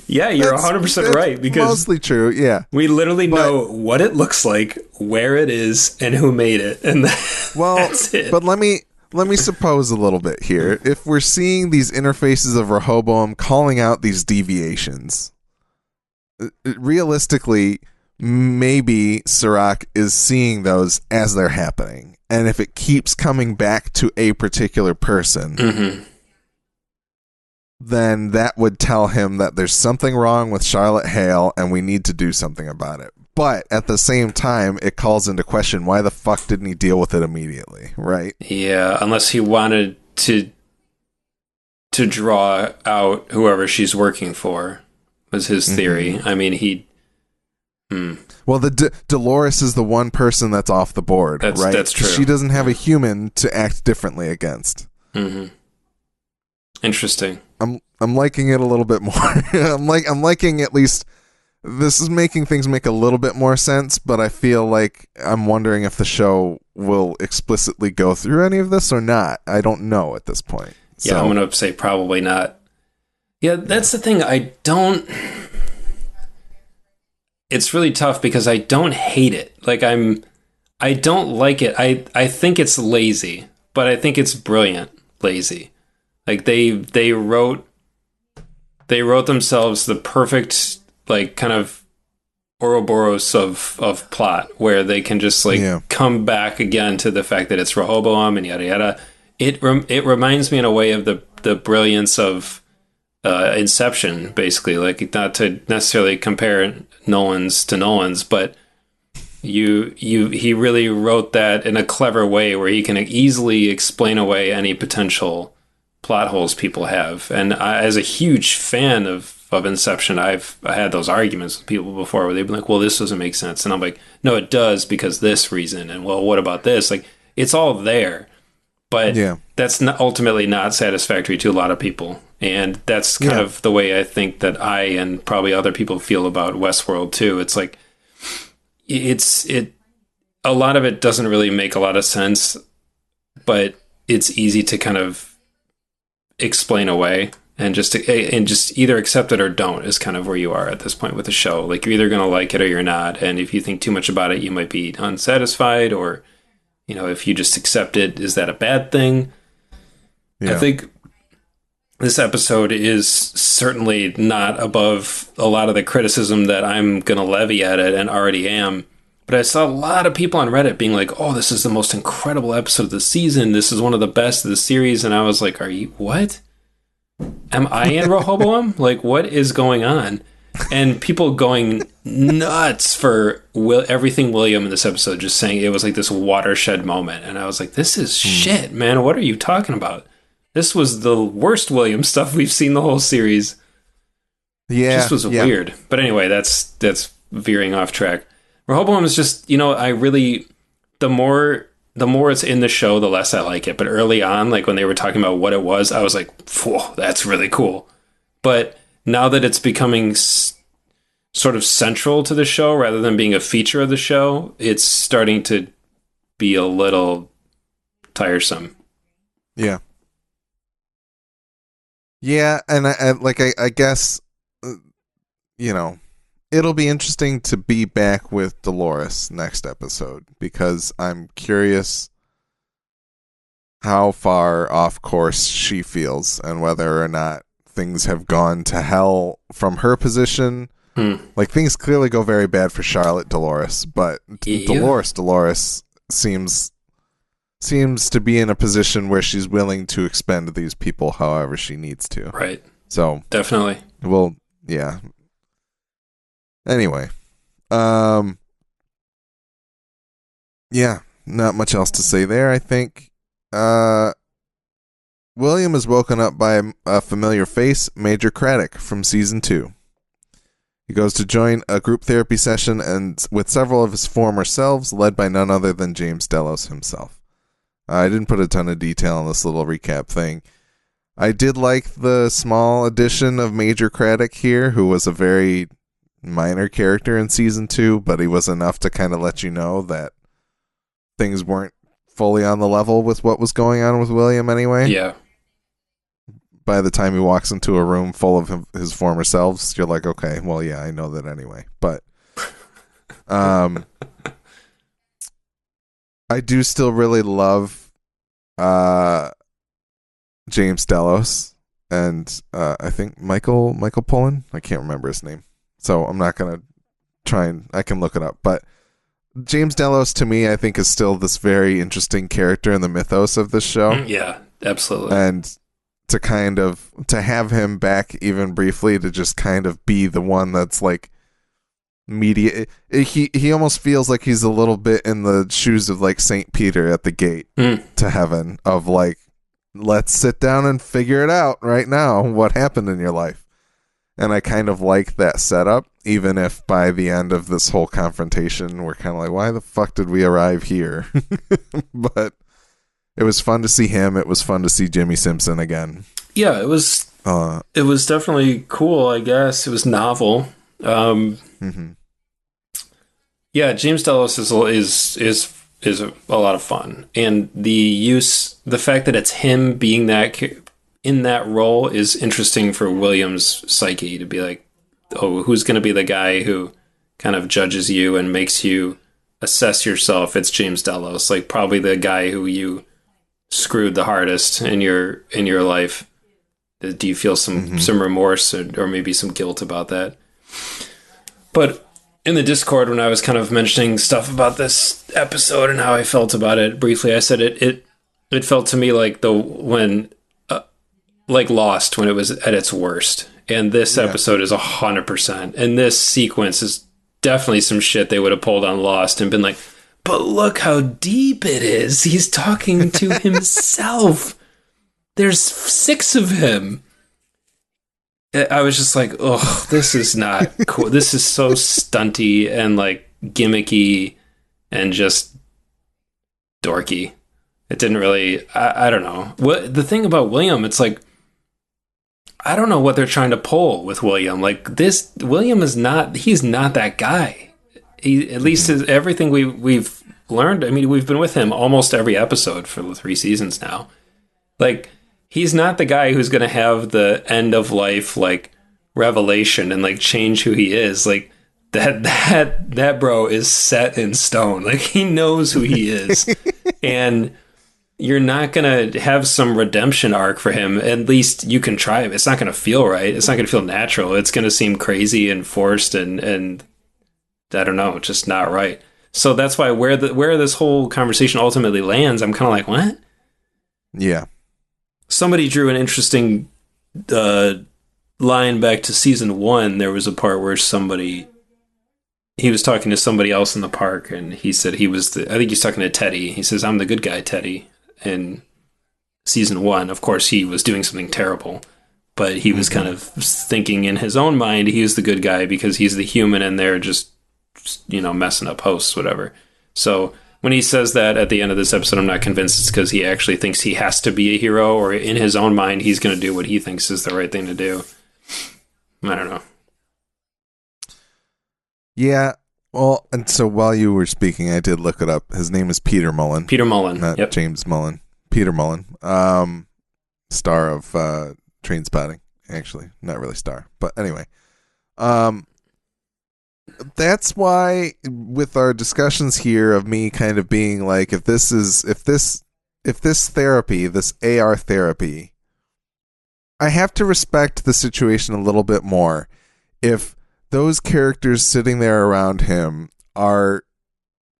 [SPEAKER 2] Yeah, you're 100% right, because
[SPEAKER 1] mostly true. Yeah,
[SPEAKER 2] we literally know what it looks like, where it is, and who made it, and that's it.
[SPEAKER 1] But let me suppose a little bit here. If we're seeing these interfaces of Rehoboam calling out these deviations, realistically, maybe Serac is seeing those as they're happening. And if it keeps coming back to a particular person, then that would tell him that there's something wrong with Charlotte Hale and we need to do something about it. But at the same time, it calls into question, why the fuck didn't he deal with it immediately, right?
[SPEAKER 2] Yeah, unless he wanted to draw out whoever she's working for, was his theory. I mean, Well,
[SPEAKER 1] Dolores is the one person that's off the board, right?
[SPEAKER 2] That's true.
[SPEAKER 1] She doesn't have a human to act differently against.
[SPEAKER 2] Interesting.
[SPEAKER 1] I'm liking it a little bit more. I'm liking at least. This is making things make a little bit more sense, but I feel like I'm wondering if the show will explicitly go through any of this or not. I don't know at this point.
[SPEAKER 2] Yeah, I'm going to say probably not. Yeah, that's the thing. It's really tough because I don't hate it. Like I don't like it. I think it's lazy, but I think it's brilliant lazy. Like they wrote themselves the perfect like kind of Ouroboros of plot where they can just come back again to the fact that it's Rehoboam and yada yada. It reminds me in a way of the brilliance of Inception, basically. Like, not to necessarily compare Nolan's to Nolan's, but he really wrote that in a clever way where he can easily explain away any potential plot holes people have. And as a huge fan of Inception, I had those arguments with people before where they've been like, well, this doesn't make sense. And I'm like, no, it does because this reason. And well, what about this? Like, it's all there. But that's ultimately not satisfactory to a lot of people. And that's kind of the way I think that I and probably other people feel about Westworld too. It's like, a lot of it doesn't really make a lot of sense, but it's easy to kind of explain away and just either accept it or don't is kind of where you are at this point with the show. Like, you're either going to like it or you're not. And if you think too much about it, you might be unsatisfied, or, you know, if you just accept it, is that a bad thing? Yeah. I think this episode is certainly not above a lot of the criticism that I'm going to levy at it and already am. But I saw a lot of people on Reddit being like, oh, this is the most incredible episode of the season. This is one of the best of the series. And I was like, what? Am I in Rehoboam? Like, what is going on? And people going nuts for everything William in this episode, just saying it was like this watershed moment. And I was like, this is shit, man. What are you talking about? This was the worst William stuff we've seen the whole series. Yeah. It just was weird. But anyway, that's veering off track. Rehoboam is just, you know, the more it's in the show, the less I like it. But early on, like when they were talking about what it was, I was like, whoa, that's really cool. But now that it's becoming sort of central to the show rather than being a feature of the show, it's starting to be a little tiresome.
[SPEAKER 1] Yeah. Yeah, and I guess, you know, it'll be interesting to be back with Dolores next episode, because I'm curious how far off course she feels and whether or not things have gone to hell from her position, Like, things clearly go very bad for Charlotte Dolores, but Dolores seems to be in a position where she's willing to expend these people however she needs to.
[SPEAKER 2] Right.
[SPEAKER 1] So
[SPEAKER 2] definitely.
[SPEAKER 1] Well, yeah. Anyway, yeah, not much else to say there. I think William is woken up by a familiar face, Major Craddock from season 2. He goes to join a group therapy session and with several of his former selves, led by none other than James Delos himself. I didn't put a ton of detail on this little recap thing. I did like the small addition of Major Craddock here, who was a very minor character in season 2, but he was enough to kind of let you know that things weren't fully on the level with what was going on with William anyway.
[SPEAKER 2] Yeah.
[SPEAKER 1] By the time he walks into a room full of his former selves, you're like, okay, well, yeah, I know that anyway. But I do still really love James Delos and I think Michael Pollan. I can't remember his name, so I'm not going to try and I can look it up. But James Delos, to me, I think is still this very interesting character in the mythos of this show.
[SPEAKER 2] Yeah, absolutely.
[SPEAKER 1] And to have him back even briefly to just kind of be the one that's like media. He almost feels like he's a little bit in the shoes of like Saint Peter at the gate to heaven of like, let's sit down and figure it out right now. What happened in your life? And I kind of like that setup, even if by the end of this whole confrontation, we're kind of like, why the fuck did we arrive here? But it was fun to see him. It was fun to see Jimmy Simpson again.
[SPEAKER 2] Yeah, it was definitely cool, I guess. It was novel. Yeah, James Delos is a lot of fun. And the fact that it's him being in that role is interesting for William's psyche to be like, oh, who's going to be the guy who kind of judges you and makes you assess yourself? It's James Delos, like probably the guy who you screwed the hardest in your life. Do you feel some remorse or maybe some guilt about that? But in the Discord, when I was kind of mentioning stuff about this episode and how I felt about it briefly, I said it felt to me like like Lost when it was at its worst. And this episode is 100%. And this sequence is definitely some shit they would have pulled on Lost and been like, but look how deep it is. He's talking to himself. There's 6 of him. I was just like, oh, this is not cool. This is so stunty and like gimmicky and just dorky. It didn't really, I don't know. The thing about William, it's like, I don't know what they're trying to pull with William. Like this, William he's not that guy. At least everything we've learned. I mean, we've been with him almost every episode for the 3 seasons now. Like, he's not the guy who's going to have the end of life like revelation and like change who he is. Like that bro is set in stone. Like he knows who he is, and you're not going to have some redemption arc for him. At least you can try it. It's not going to feel right. It's not going to feel natural. It's going to seem crazy and forced and I don't know, just not right. So that's why where this whole conversation ultimately lands, I'm kind of like, what?
[SPEAKER 1] Yeah.
[SPEAKER 2] Somebody drew an interesting line back to season 1. There was a part where he was talking to somebody else in the park, and he said I think he's talking to Teddy. He says, I'm the good guy, Teddy. In season 1, of course, he was doing something terrible, but he was kind of thinking in his own mind he was the good guy because he's the human and they're just, messing up hosts, whatever. So when he says that at the end of this episode, I'm not convinced it's because he actually thinks he has to be a hero, or in his own mind, he's going to do what he thinks is the right thing to do. I don't know.
[SPEAKER 1] Yeah. Well, and so while you were speaking, I did look it up. His name is Peter Mullen.
[SPEAKER 2] Peter Mullen.
[SPEAKER 1] Not James Mullen. Peter Mullen. Star of Trainspotting, actually. Not really star. But anyway. That's why with our discussions here of me kind of being like, if this therapy, this AR therapy, I have to respect the situation a little bit more. If those characters sitting there around him are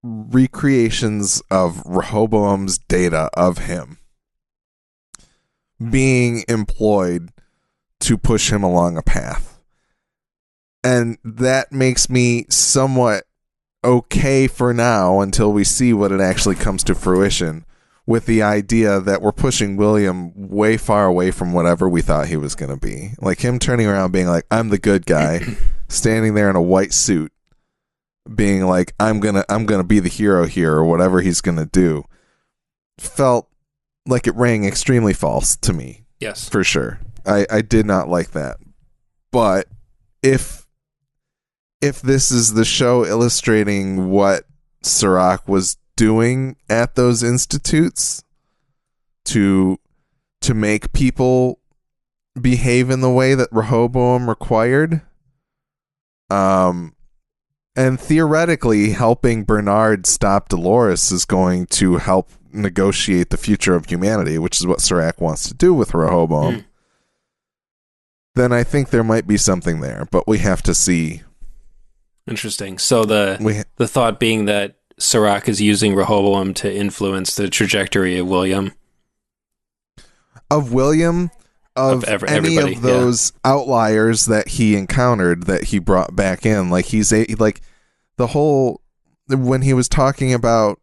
[SPEAKER 1] recreations of Rehoboam's data of him being employed to push him along a path. And that makes me somewhat okay for now until we see what it actually comes to fruition, with the idea that we're pushing William way far away from whatever we thought he was going to be. Like him turning around being like, I'm the good guy, standing there in a white suit, being like, I'm gonna be the hero here, or whatever he's gonna do, felt like it rang extremely false to me.
[SPEAKER 2] Yes.
[SPEAKER 1] For sure. I did not like that. But if this is the show illustrating what Serac was doing at those institutes to make people behave in the way that Rehoboam required, and theoretically helping Bernard stop Dolores is going to help negotiate the future of humanity, which is what Serac wants to do with Rehoboam, then I think there might be something there, but we have to see.
[SPEAKER 2] Interesting. So the thought being that Serac is using Rehoboam to influence the trajectory of William.
[SPEAKER 1] Of any of those outliers that he encountered, that he brought back in. Like the whole, when he was talking about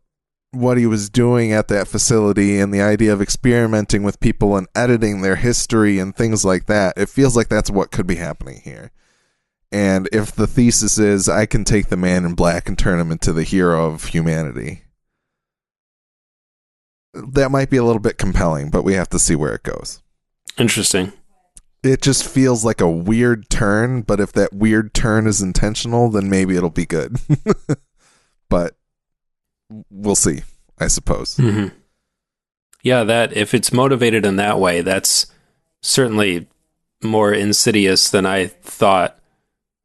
[SPEAKER 1] what he was doing at that facility and the idea of experimenting with people and editing their history and things like that, it feels like that's what could be happening here. And if the thesis is, I can take the man in black and turn him into the hero of humanity, that might be a little bit compelling, but we have to see where it goes.
[SPEAKER 2] Interesting.
[SPEAKER 1] It just feels like a weird turn, but if that weird turn is intentional, then maybe it'll be good. But we'll see, I suppose.
[SPEAKER 2] Mm-hmm. Yeah, that if it's motivated in that way, that's certainly more insidious than I thought.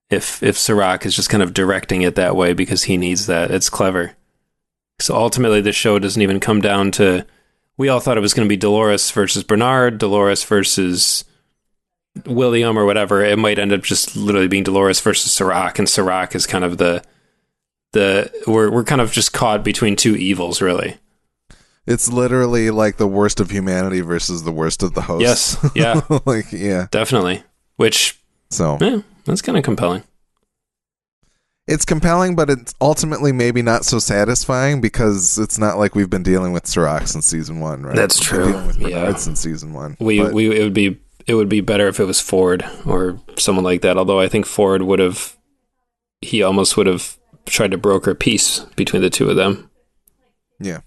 [SPEAKER 2] If Serac is just kind of directing it that way because he needs that, it's clever. So ultimately, the show doesn't even come down to. We all thought it was going to be Dolores versus Bernard, Dolores versus William, or whatever. It might end up just literally being Dolores versus Serac, and Serac is kind of the we're kind of just caught between two evils, really.
[SPEAKER 1] It's literally like the worst of humanity versus the worst of the hosts.
[SPEAKER 2] Yes, yeah,
[SPEAKER 1] yeah,
[SPEAKER 2] definitely. Which that's kind of compelling.
[SPEAKER 1] It's compelling, but it's ultimately maybe not so satisfying because it's not like we've been dealing with Serac since season 1, right?
[SPEAKER 2] That's true.
[SPEAKER 1] Dealing with Bernard since season 1.
[SPEAKER 2] It would be better if it was Ford or someone like that. Although I think Ford almost would have tried to broker peace between the two of them.
[SPEAKER 1] Yeah.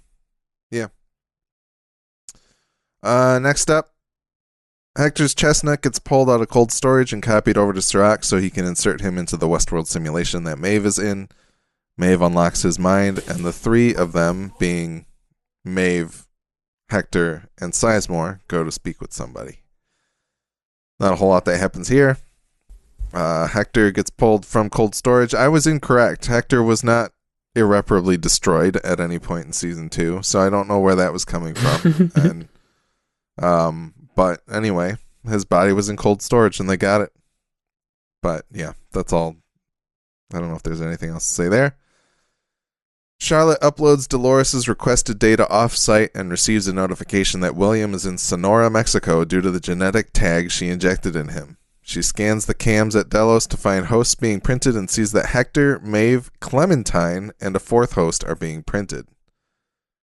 [SPEAKER 1] Next up, Hector's chestnut gets pulled out of cold storage and copied over to Serac so he can insert him into the Westworld simulation that Maeve is in. Maeve unlocks his mind, and the three of them, being Maeve, Hector, and Sizemore, go to speak with somebody. Not a whole lot that happens here. Hector gets pulled from cold storage. I was incorrect. Hector was not irreparably destroyed at any point in season 2, so I don't know where that was coming from. But anyway, his body was in cold storage and they got it. But yeah, that's all. I don't know if there's anything else to say there. Charlotte uploads Dolores' requested data off-site and receives a notification that William is in Sonora, Mexico due to the genetic tag she injected in him. She scans the cams at Delos to find hosts being printed and sees that Hector, Maeve, Clementine, and a fourth host are being printed.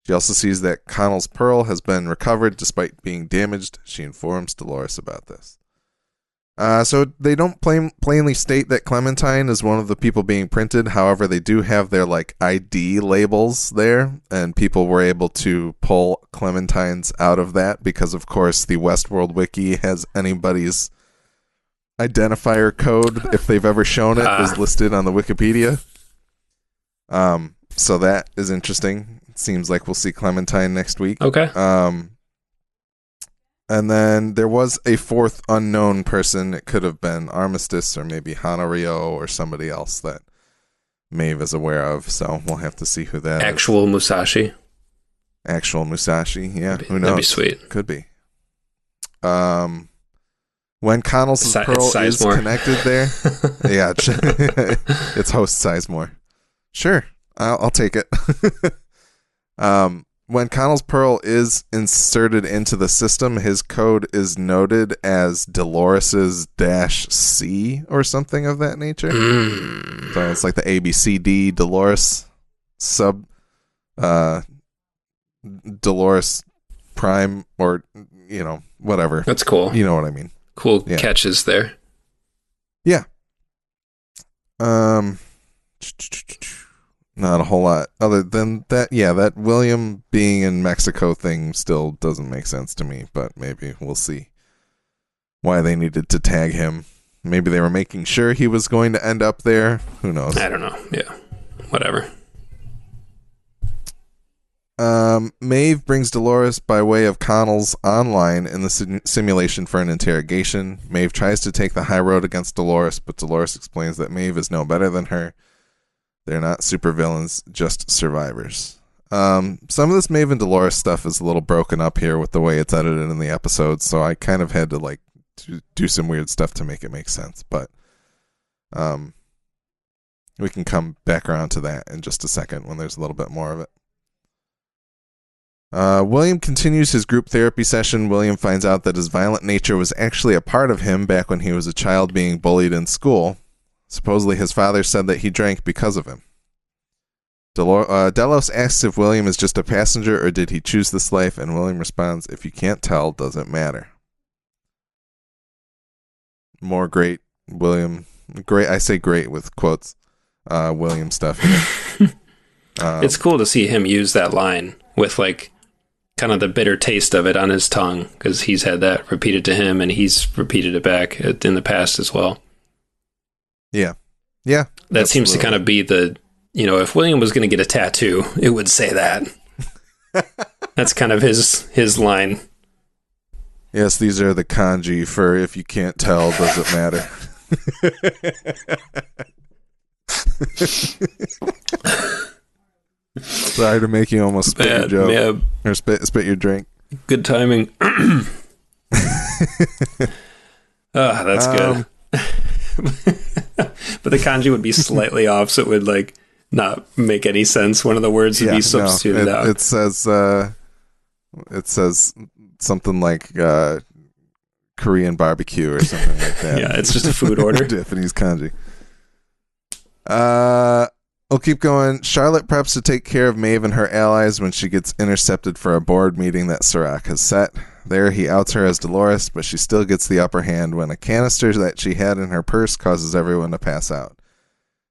[SPEAKER 1] She also sees that Connell's pearl has been recovered despite being damaged. She informs Dolores about this. So they don't plainly state that Clementine is one of the people being printed. However, they do have their ID labels there, and people were able to pull Clementine's out of that because, of course, the Westworld Wiki has anybody's identifier code, if they've ever shown it, is listed on the Wikipedia. So that is interesting. Seems like we'll see Clementine next week.
[SPEAKER 2] Okay.
[SPEAKER 1] And then there was a fourth unknown person. It could have been Armistice or maybe Hanario or somebody else that Maeve is aware of. So we'll have to see who that
[SPEAKER 2] Actual Musashi.
[SPEAKER 1] Actual Musashi. Yeah. Who knows?
[SPEAKER 2] That'd be sweet.
[SPEAKER 1] Could be. When Connell's pearl is
[SPEAKER 2] Sizemore.
[SPEAKER 1] connected there, yeah, it's host Sizemore. Sure, I'll take it. When Connell's pearl is inserted into the system, his code is noted as Dolores's -C or something of that nature. So it's like the ABCD Dolores sub Dolores Prime, or whatever.
[SPEAKER 2] That's cool.
[SPEAKER 1] You know what I mean.
[SPEAKER 2] Cool catches there.
[SPEAKER 1] Yeah. Not a whole lot other than that. Yeah, that William being in Mexico thing still doesn't make sense to me, but maybe we'll see why they needed to tag him. Maybe they were making sure he was going to end up there. Who knows?
[SPEAKER 2] I don't know. Yeah. Whatever.
[SPEAKER 1] Maeve brings Dolores by way of Connell's online in the simulation for an interrogation. Maeve tries to take the high road against Dolores, but Dolores explains that Maeve is no better than her. They're not supervillains, just survivors. Some of this Maeve and Dolores stuff is a little broken up here with the way it's edited in the episode, so I kind of had to do some weird stuff to make it make sense, but we can come back around to that in just a second when there's a little bit more of it. William continues his group therapy session. William finds out that his violent nature was actually a part of him back when he was a child being bullied in school. Supposedly his father said that he drank because of him. Delos asks if William is just a passenger or did he choose this life, and William responds, if you can't tell, doesn't matter. More great William, great, I say great with quotes, William stuff here.
[SPEAKER 2] It's cool to see him use that line with kind of the bitter taste of it on his tongue, because he's had that repeated to him and he's repeated it back in the past as well.
[SPEAKER 1] Yeah.
[SPEAKER 2] That seems to kind of be the, if William was going to get a tattoo, it would say that. That's kind of his line.
[SPEAKER 1] Yes, these are the kanji for if you can't tell, does it matter? Sorry to make you almost spit your joke. Yeah. Or spit your drink.
[SPEAKER 2] Good timing. That's good. But the kanji would be slightly off, so it would not make any sense. One of the words would be substituted out.
[SPEAKER 1] It says something like Korean barbecue or something like that.
[SPEAKER 2] Yeah, it's just a food order.
[SPEAKER 1] Japanese kanji. We'll keep going. Charlotte preps to take care of Maeve and her allies when she gets intercepted for a board meeting that Serac has set. There, he outs her as Dolores, but she still gets the upper hand when a canister that she had in her purse causes everyone to pass out.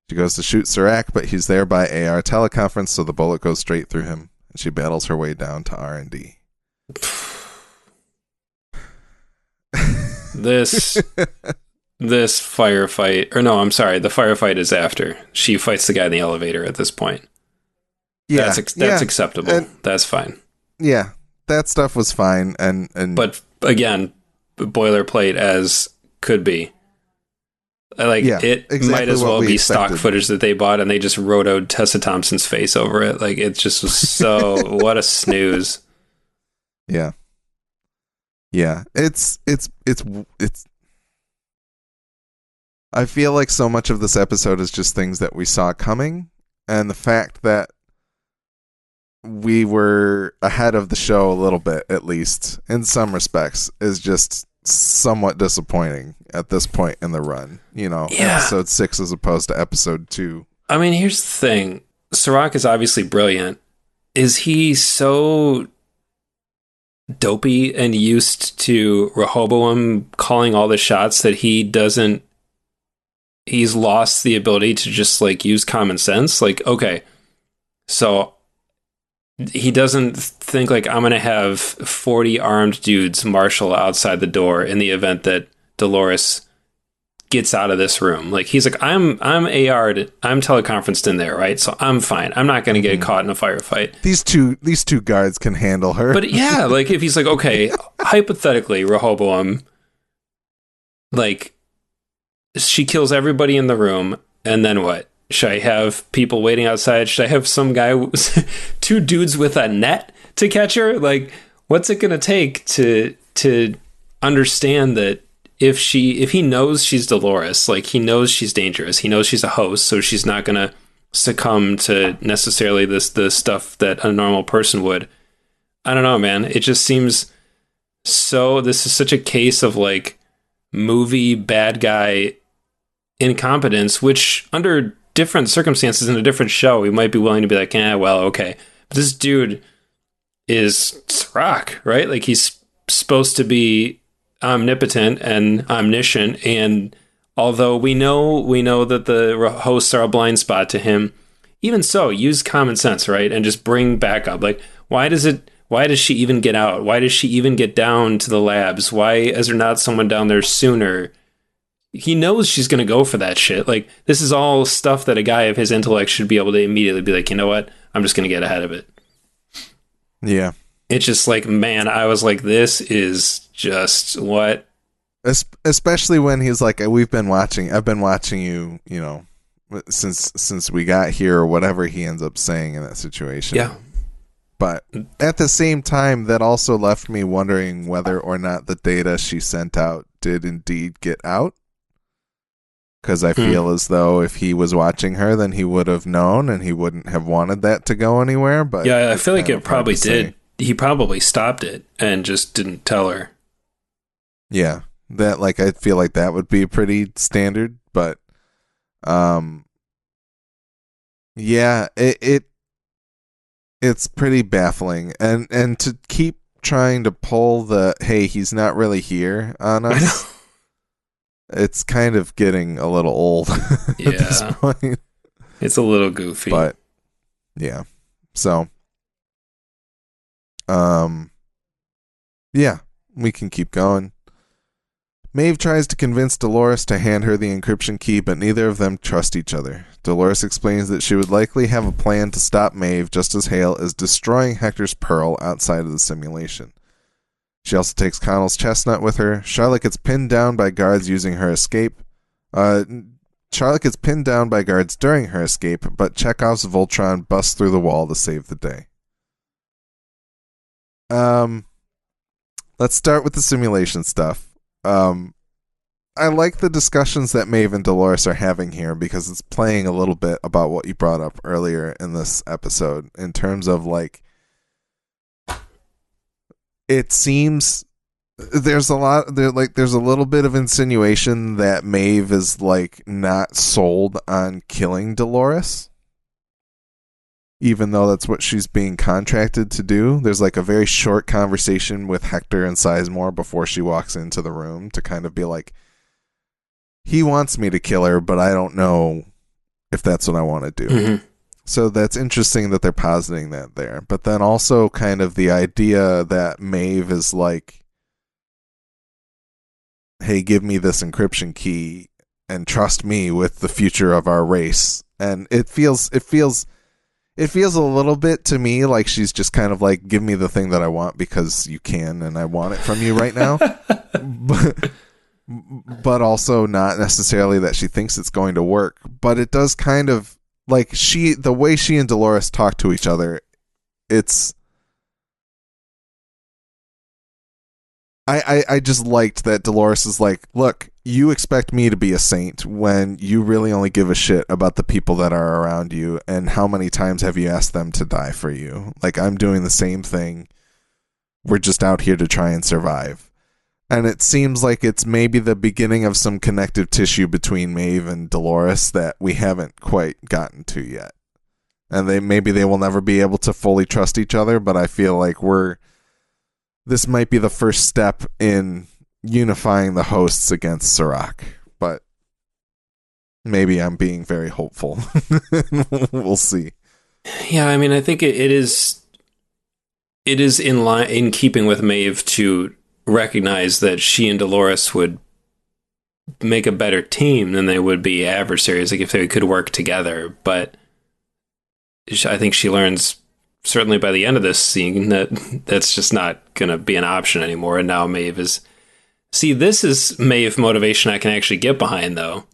[SPEAKER 1] She goes to shoot Serac, but he's there by AR teleconference, so the bullet goes straight through him, and she battles her way down to R&D.
[SPEAKER 2] This firefight, or no, I'm sorry, the firefight is after. She fights the guy in the elevator at this point.
[SPEAKER 1] Yeah,
[SPEAKER 2] that's acceptable. That's fine.
[SPEAKER 1] Yeah, that stuff was fine,
[SPEAKER 2] but again, boilerplate as could be. It exactly might as well be stock footage that they bought, and they just rotoed Tessa Thompson's face over it. It just was so what a snooze.
[SPEAKER 1] Yeah. It's. I feel like so much of this episode is just things that we saw coming, and the fact that we were ahead of the show a little bit, at least in some respects, is just somewhat disappointing at this point in the run. Episode 6 as opposed to episode 2.
[SPEAKER 2] I mean, here's the thing. Serac is obviously brilliant. Is he so dopey and used to Rehoboam calling all the shots that he's lost the ability to just use common sense? Okay, so he doesn't think I'm going to have 40 armed dudes marshal outside the door in the event that Dolores gets out of this room. He's I'm AR'd, I'm teleconferenced in there, right? So I'm fine. I'm not going to get caught in a firefight.
[SPEAKER 1] These two guards can handle her.
[SPEAKER 2] But yeah, if he's okay, hypothetically, Rehoboam, she kills everybody in the room, and then what? Should I have people waiting outside? Should I have some guy, 2 dudes with a net to catch her? What's it going to take to understand that if he knows she's Dolores, like he knows she's dangerous, he knows she's a host, so she's not gonna succumb to necessarily the stuff that a normal person would. I don't know, man. It just seems so. This is such a case of like movie bad guy incompetence, which under different circumstances in a different show, we might be willing to be like, well, okay. But this dude is Serac, right? Like he's supposed to be omnipotent and omniscient, and although we know that the hosts are a blind spot to him, even so, use common sense, right? And just bring backup. Like, why does she even get out? Why does she even get down to the labs? Why is there not someone down there sooner? He knows she's going to go for that shit. Like, this is all stuff that a guy of his intellect should be able to immediately be like, you know what? I'm just going to get ahead of it.
[SPEAKER 1] Yeah.
[SPEAKER 2] It's just like, man, I was like, this is just what?
[SPEAKER 1] Especially when he's like, I've been watching you, you know, since we got here, or whatever he ends up saying in that situation.
[SPEAKER 2] Yeah.
[SPEAKER 1] But at the same time, that also left me wondering whether or not the data she sent out did indeed get out. Because I feel as though if he was watching her, then he would have known and he wouldn't have wanted that to go anywhere. But
[SPEAKER 2] yeah, I feel like it probably did. He probably stopped it and just didn't tell her.
[SPEAKER 1] Yeah. That, like, I feel like that would be pretty standard, but yeah, it's pretty baffling, and to keep trying to pull the hey, he's not really here on us. It's kind of getting a little old at this point.
[SPEAKER 2] It's a little goofy,
[SPEAKER 1] but yeah. So, yeah, we can keep going. Maeve tries to convince Dolores to hand her the encryption key, but neither of them trust each other. Dolores explains that she would likely have a plan to stop Maeve just as Hale is destroying Hector's pearl outside of the simulation. She also takes Connell's chestnut with her. Charlotte gets pinned down by guards using her escape. Charlotte gets pinned down by guards during her escape, but Chekhov's Voltron busts through the wall to save the day. Let's start with the simulation stuff. I like the discussions that Maeve and Dolores are having here because it's playing a little bit about what you brought up earlier in this episode in terms of like, it seems there's a little bit of insinuation that Maeve is like not sold on killing Dolores, even though that's what she's being contracted to do. There's like a very short conversation with Hector and Sizemore before she walks into the room to kind of be like, he wants me to kill her, but I don't know if that's what I want to do. Mm-hmm. So that's interesting that they're positing that there. But then also kind of the idea that Maeve is like, hey, give me this encryption key and trust me with the future of our race. And it feels a little bit to me like she's just kind of like, give me the thing that I want because you can and I want it from you right now. but also not necessarily that she thinks it's going to work. But it does kind of, like, the way she and Dolores talk to each other, it's... I just liked that Dolores is like, look, you expect me to be a saint when you really only give a shit about the people that are around you, and how many times have you asked them to die for you? Like, I'm doing the same thing. We're just out here to try and survive. And it seems like it's maybe the beginning of some connective tissue between Maeve and Dolores that we haven't quite gotten to yet. And maybe they will never be able to fully trust each other, but I feel like this might be the first step in unifying the hosts against Serac. But maybe I'm being very hopeful. We'll see.
[SPEAKER 2] Yeah, I mean, I think it is in keeping with Maeve to recognize that she and Dolores would make a better team than they would be adversaries, like if they could work together. But I think she learns, certainly by the end of this scene, that that's just not going to be an option anymore. And now Maeve is... See, this is Maeve motivation I can actually get behind, though.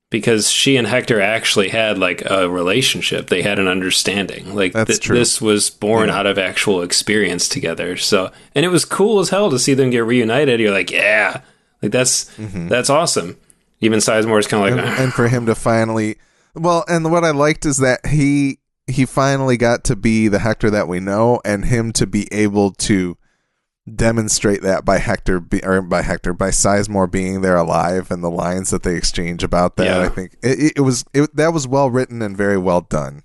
[SPEAKER 2] Because she and Hector actually had, like, a relationship. They had an understanding. Like,
[SPEAKER 1] that's true.
[SPEAKER 2] This was born out of actual experience together. So, and it was cool as hell to see them get reunited. You're like, yeah, Like that's awesome. Even Sizemore is kind of like,
[SPEAKER 1] and for him to finally, well, and what I liked is that he finally got to be the Hector that we know, and him to be able to demonstrate that by by Sizemore being there alive, and the lines that they exchange about that.
[SPEAKER 2] Yeah.
[SPEAKER 1] I think that was well written and very well done.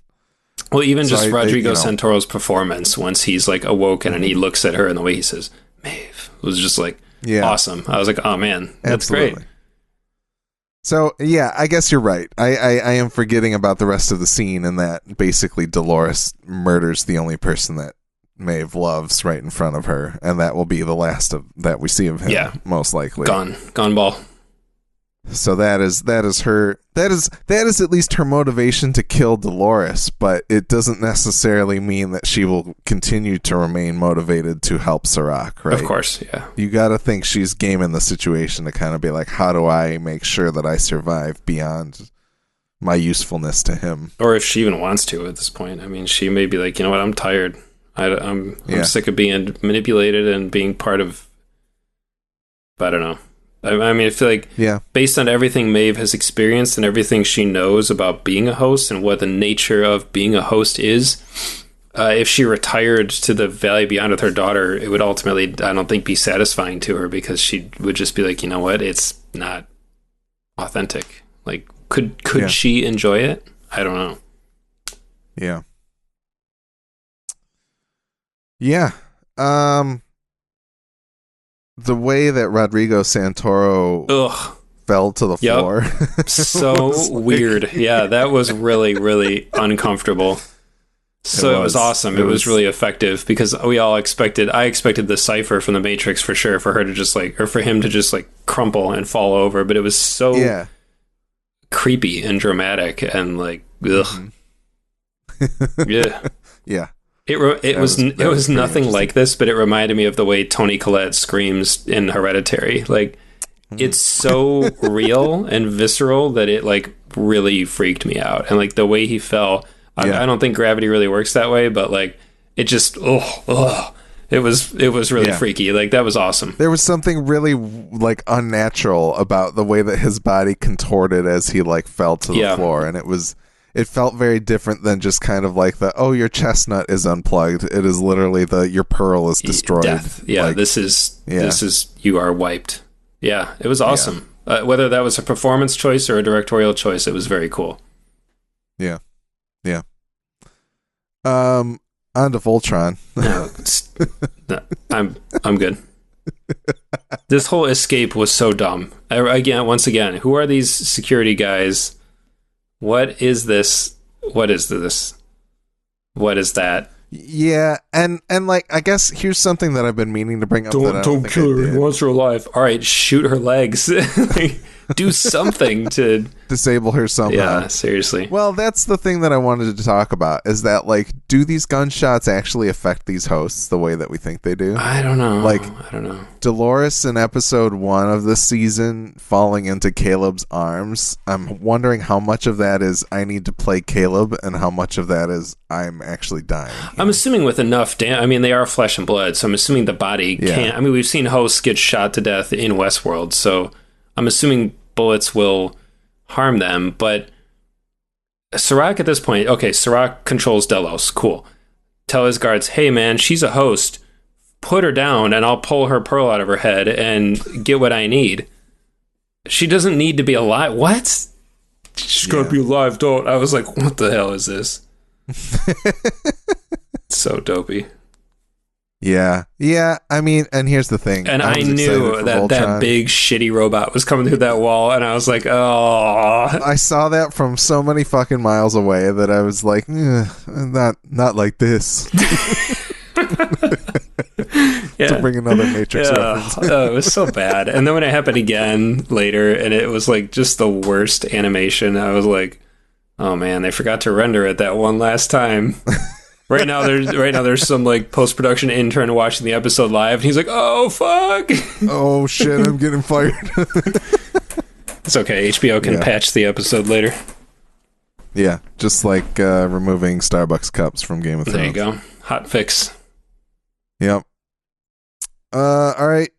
[SPEAKER 2] Well, even just Rodrigo Santoro's performance once he's like awoken and he looks at her and the way he says Maeve was just like awesome. I was like, oh man, that's great.
[SPEAKER 1] So yeah, I guess you're right. I am forgetting about the rest of the scene, and that basically Dolores murders the only person that Maeve loves right in front of her, and that will be the last of that we see of him. Yeah, most likely
[SPEAKER 2] gone ball.
[SPEAKER 1] So that is at least her motivation to kill Dolores, but it doesn't necessarily mean that she will continue to remain motivated to help Serac, right?
[SPEAKER 2] Of course, yeah.
[SPEAKER 1] You got to think she's gaming the situation to kind of be like, how do I make sure that I survive beyond my usefulness to him?
[SPEAKER 2] Or if she even wants to at this point. I mean, she may be like, you know what, I'm tired. I'm sick of being manipulated and being part of, I don't know. I mean, I feel like based on everything Maeve has experienced and everything she knows about being a host and what the nature of being a host is, if she retired to the Valley Beyond with her daughter, it would ultimately, I don't think, be satisfying to her, because she would just be like, you know what, it's not authentic. Like, could she enjoy it? I don't know.
[SPEAKER 1] Yeah. Yeah. The way that Rodrigo Santoro fell to the floor.
[SPEAKER 2] So weird. Yeah, that was really, really uncomfortable. So it was awesome. It was really effective, because we all expected, I expected the Cypher from the Matrix for sure, for her to just like, or for him to just like crumple and fall over, but it was so creepy and dramatic and like, ugh.
[SPEAKER 1] Yeah.
[SPEAKER 2] It was nothing like this, but it reminded me of the way Toni Collette screams in Hereditary. Like, it's so real and visceral that it like really freaked me out. And like the way he fell, I don't think gravity really works that way, but like it just it was really freaky. Like, that was awesome.
[SPEAKER 1] There was something really like unnatural about the way that his body contorted as he like fell to the floor, and it felt very different than just kind of like your chestnut is unplugged. It is literally your pearl is destroyed.
[SPEAKER 2] Death. Yeah, like, this is you are wiped. Yeah, it was awesome. Yeah. Whether that was a performance choice or a directorial choice, it was very cool.
[SPEAKER 1] Yeah. Yeah. On to Voltron.
[SPEAKER 2] No, I'm good. This whole escape was so dumb. Once again, who are these security guys? What is this? What is this? What is that?
[SPEAKER 1] Yeah, and like, I guess here's something that I've been meaning to bring up.
[SPEAKER 2] Don't kill her. He wants her alive. All right, shoot her legs. Like, do something to
[SPEAKER 1] disable her somehow.
[SPEAKER 2] Yeah, seriously.
[SPEAKER 1] Well, that's the thing that I wanted to talk about, is that like, do these gunshots actually affect these hosts the way that we think they do?
[SPEAKER 2] I don't know.
[SPEAKER 1] Like,
[SPEAKER 2] I don't know.
[SPEAKER 1] Dolores in episode 1 of this season falling into Caleb's arms. I'm wondering how much of that is I need to play Caleb and how much of that is I'm actually dying.
[SPEAKER 2] I'm assuming with enough I mean, they are flesh and blood, so I'm assuming the body can't. I mean, we've seen hosts get shot to death in Westworld, so I'm assuming bullets will harm them, but Serac at this point, Serac controls Delos, cool. Tell his guards, hey man, she's a host. Put her down and I'll pull her pearl out of her head and get what I need. She doesn't need to be alive. What? She's gotta be alive, don't. I was like, what the hell is this? So dopey.
[SPEAKER 1] Yeah. I mean, and here's the thing.
[SPEAKER 2] And I knew that big shitty robot was coming through that wall, and I was like, oh.
[SPEAKER 1] I saw that from so many fucking miles away that I was like, not like this. To bring another Matrix reference.
[SPEAKER 2] It was so bad. And then when it happened again later, and it was like just the worst animation, I was like, oh man, they forgot to render it that one last time. Right now there's some like post-production intern watching the episode live, and he's like, oh fuck.
[SPEAKER 1] Oh shit, I'm getting fired.
[SPEAKER 2] It's okay, HBO can patch the episode later.
[SPEAKER 1] Yeah, just like removing Starbucks cups from Game of Thrones.
[SPEAKER 2] There you go. Hot fix.
[SPEAKER 1] Yep. All right.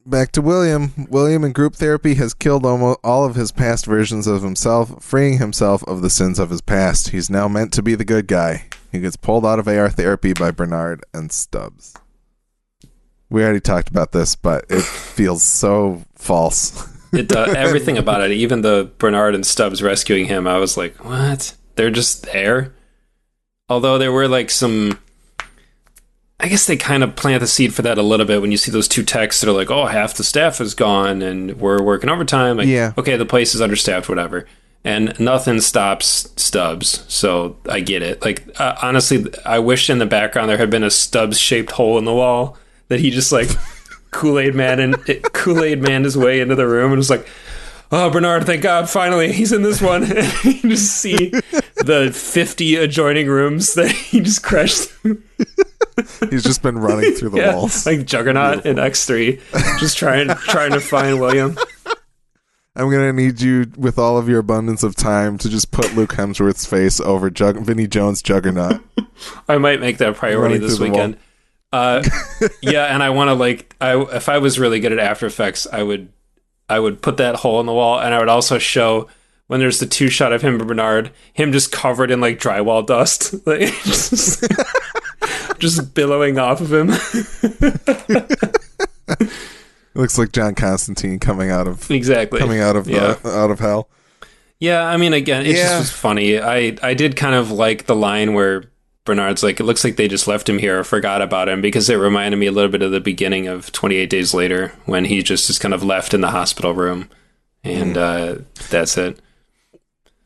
[SPEAKER 1] Back to William. William in group therapy has killed almost all of his past versions of himself, freeing himself of the sins of his past. He's now meant to be the good guy. He gets pulled out of AR therapy by Bernard and Stubbs. We already talked about this, but it feels so false.
[SPEAKER 2] It everything about it, even the Bernard and Stubbs rescuing him, I was like, what? They're just there? Although there were like some... I guess they kind of plant the seed for that a little bit when you see those two texts that are like, oh, half the staff is gone and we're working overtime. Like,
[SPEAKER 1] yeah.
[SPEAKER 2] Okay, the place is understaffed, whatever. And nothing stops Stubbs, so I get it. Like, honestly, I wish in the background there had been a Stubbs-shaped hole in the wall that he just, like, Kool-Aid Man his way into the room and was like, oh, Bernard, thank God, finally, he's in this one. And you just see the 50 adjoining rooms that he just crashed through.
[SPEAKER 1] He's just been running through the walls.
[SPEAKER 2] Like Juggernaut in X3, just trying to find William.
[SPEAKER 1] I'm going to need you, with all of your abundance of time, to just put Luke Hemsworth's face over Vinnie Jones' Juggernaut.
[SPEAKER 2] I might make that a priority this weekend. Yeah, and I want to, if I was really good at After Effects, I would put that hole in the wall, and I would also show, when there's the two shot of him and Bernard, him just covered in, like, drywall dust. Like, just billowing off of him.
[SPEAKER 1] It looks like John Constantine coming out of out of hell.
[SPEAKER 2] Yeah, I mean, again, it just was funny. I did kind of like the line where Bernard's like, it looks like they just left him here or forgot about him, because it reminded me a little bit of the beginning of 28 Days Later, when he just is kind of left in the hospital room, and that's it.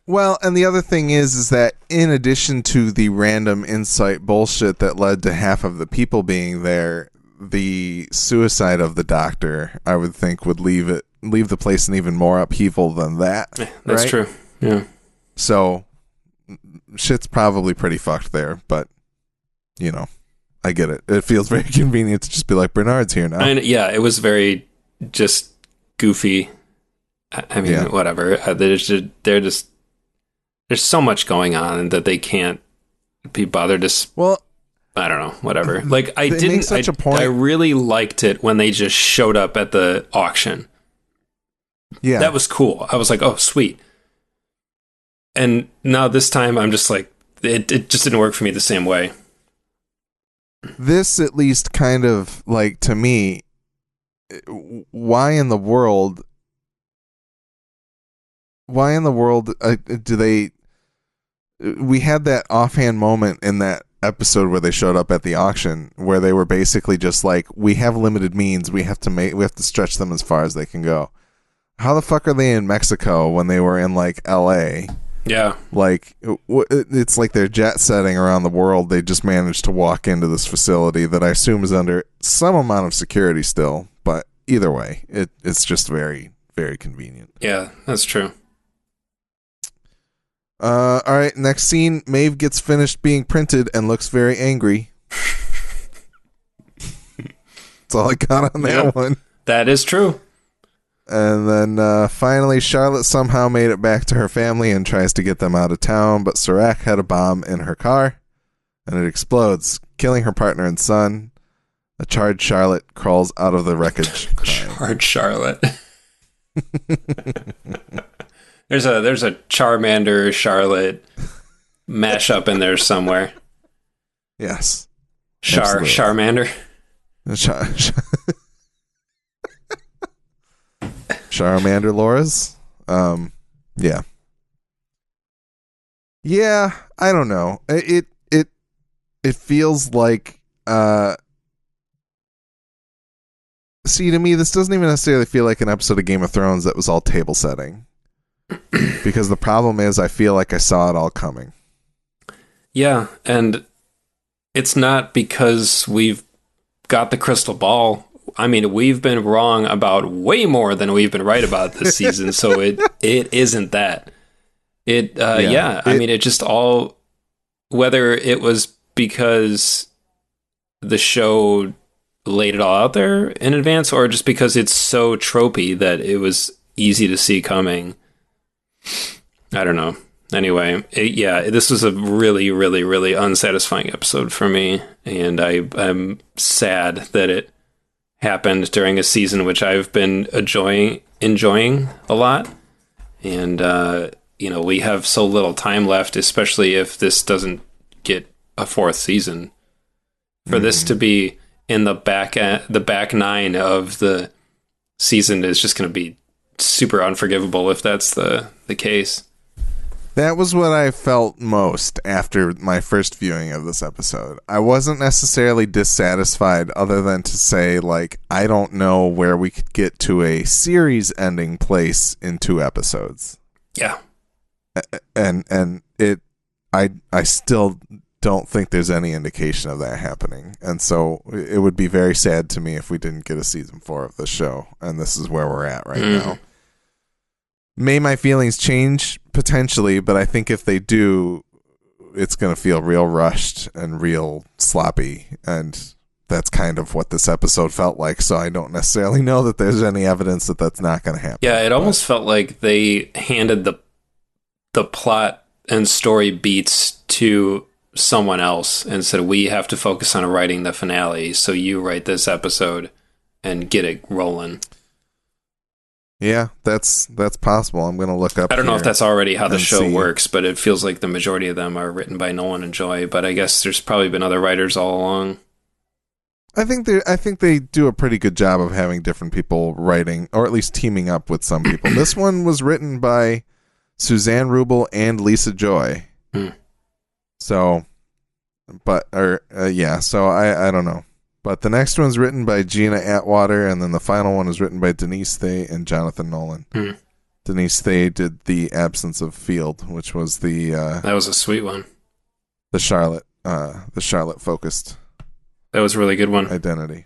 [SPEAKER 1] Well, and the other thing is that in addition to the random insight bullshit that led to half of the people being there, the suicide of the doctor, I would think, would leave the place in even more upheaval than that.
[SPEAKER 2] That's
[SPEAKER 1] right?
[SPEAKER 2] true. Yeah.
[SPEAKER 1] So shit's probably pretty fucked there, but you know, I get it. It feels very convenient to just be like, Bernard's here now.
[SPEAKER 2] Yeah, it was very just goofy. I mean, whatever. They're just there's so much going on that they can't be bothered to.
[SPEAKER 1] Well,
[SPEAKER 2] I don't know, whatever. Like, I really liked it when they just showed up at the auction. Yeah. That was cool. I was like, oh, sweet. And now this time I'm just like, it just didn't work for me the same way.
[SPEAKER 1] This at least kind of, like, to me, why in the world do they... We had that offhand moment in that episode where they showed up at the auction, where they were basically just like, we have limited means, we have to stretch them as far as they can go. How the fuck are they in Mexico when they were in, like, LA?
[SPEAKER 2] Yeah.
[SPEAKER 1] Like, it's like they're jet setting around the world. They just managed to walk into this facility that I assume is under some amount of security still, but either way, it's just very, very convenient.
[SPEAKER 2] Yeah, that's true.
[SPEAKER 1] All right, next scene. Maeve gets finished being printed and looks very angry. That's all I got on that one.
[SPEAKER 2] That is true.
[SPEAKER 1] And then finally, Charlotte somehow made it back to her family and tries to get them out of town, but Serac had a bomb in her car, and it explodes, killing her partner and son. A charred Charlotte crawls out of the wreckage.
[SPEAKER 2] Charred Charlotte. There's a Charmander Charlotte mashup in there somewhere.
[SPEAKER 1] Yes.
[SPEAKER 2] Charmander.
[SPEAKER 1] Charmander Laura's. Yeah. Yeah, I don't know. It feels like see, to me, this doesn't even necessarily feel like an episode of Game of Thrones that was all table setting. Because the problem is, I feel like I saw it all coming.
[SPEAKER 2] Yeah, and it's not because we've got the crystal ball. I mean, we've been wrong about way more than we've been right about this season, so it isn't that. I mean, it just all... Whether it was because the show laid it all out there in advance, or just because it's so tropey that it was easy to see coming. I don't know. Anyway, this was a really, really, really unsatisfying episode for me, and I'm sad that it happened during a season which I've been enjoying a lot. And, we have so little time left, especially if this doesn't get a fourth season. For this to be in the back nine of the season is just going to be super unforgivable if that's the case.
[SPEAKER 1] That was what I felt most after my first viewing of this episode. I wasn't necessarily dissatisfied other than to say, like, I don't know where we could get to a series ending place in 2 episodes.
[SPEAKER 2] Yeah.
[SPEAKER 1] And I still don't think there's any indication of that happening. And so it would be very sad to me if we didn't get a season 4 of the show. And this is where we're at right now. May my feelings change potentially, but I think if they do, it's going to feel real rushed and real sloppy. And that's kind of what this episode felt like. So I don't necessarily know that there's any evidence that that's not going to happen.
[SPEAKER 2] Yeah, it almost felt like they handed the plot and story beats to someone else and said, we have to focus on writing the finale. So you write this episode and get it rolling.
[SPEAKER 1] Yeah, that's possible. I'm going to look up.
[SPEAKER 2] I don't know if that's already how the show works, but it feels like the majority of them are written by Nolan and Joy. But I guess there's probably been other writers all along.
[SPEAKER 1] I think they do a pretty good job of having different people writing, or at least teaming up with some people. This one was written by Suzanne Rubel and Lisa Joy. So, so I don't know. But the next one's written by Gina Atwater, and then the final one is written by Denise Thay and Jonathan Nolan. Denise Thay did The Absence of Field, which was
[SPEAKER 2] that was a sweet one.
[SPEAKER 1] The Charlotte focused.
[SPEAKER 2] That was a really good one.
[SPEAKER 1] Identity.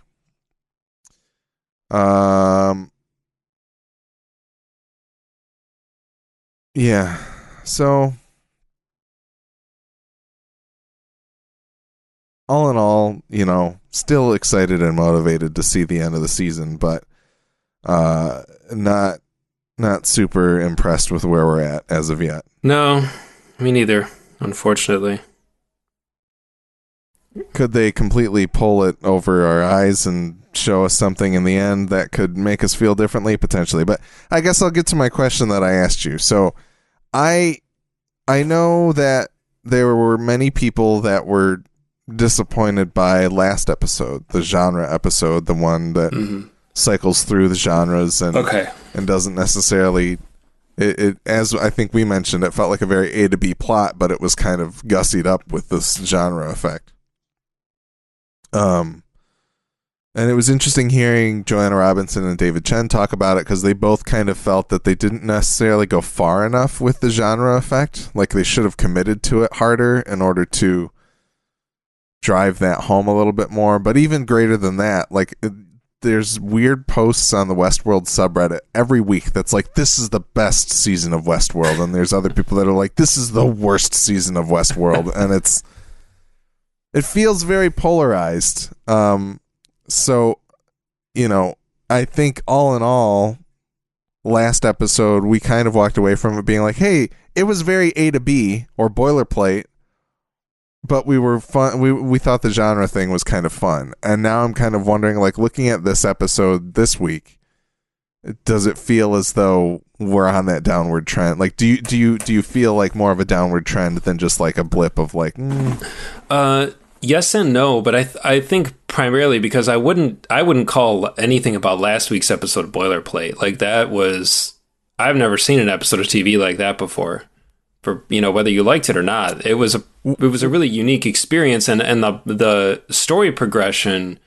[SPEAKER 1] Yeah. So all in all, still excited and motivated to see the end of the season, but not super impressed with where we're at as of yet.
[SPEAKER 2] No, me neither, unfortunately.
[SPEAKER 1] Could they completely pull it over our eyes and show us something in the end that could make us feel differently? Potentially. But I guess I'll get to my question that I asked you. So I know that there were many people that were disappointed by last episode, the genre episode, the one that cycles through the genres and doesn't necessarily it as I think we mentioned, it felt like a very A to B plot, but it was kind of gussied up with this genre effect. And it was interesting hearing Joanna Robinson and David Chen talk about it, because they both kind of felt that they didn't necessarily go far enough with the genre effect. Like they should have committed to it harder in order to drive that home a little bit more. But even greater than that, like there's weird posts on the Westworld subreddit every week that's like, this is the best season of Westworld, and there's other people that are like, this is the worst season of Westworld. And it feels very polarized. So, I think all in all, last episode, we kind of walked away from it being like, hey, it was very A to B or boilerplate, but we were fun. We thought the genre thing was kind of fun. And now I'm kind of wondering, like, looking at this episode this week, does it feel as though we're on that downward trend? Like, do you feel like more of a downward trend than just like a blip of like,
[SPEAKER 2] Yes and no, but I think primarily because I wouldn't call anything about last week's episode boilerplate. Like that was, I've never seen an episode of TV like that before. For whether you liked it or not, it was a really unique experience, and the story progression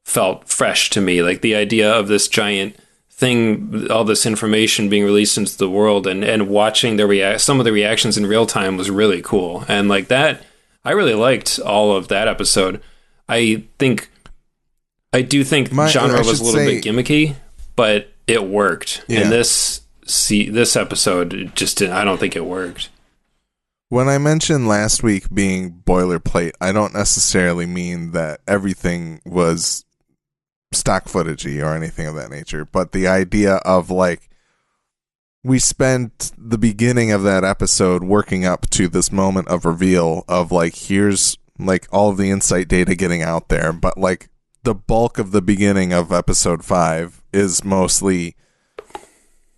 [SPEAKER 2] felt fresh to me. Like the idea of this giant thing, all this information being released into the world, and watching some of the reactions in real time was really cool, and like that. I really liked all of that episode. I do think genre was a little bit gimmicky, but it worked. Yeah. And this episode just didn't. I don't think it worked.
[SPEAKER 1] When I mentioned last week being boilerplate, I don't necessarily mean that everything was stock footagey or anything of that nature, but the idea of like, we spent the beginning of that episode working up to this moment of reveal of like, here's like all of the insight data getting out there, but like the bulk of the beginning of episode 5 is mostly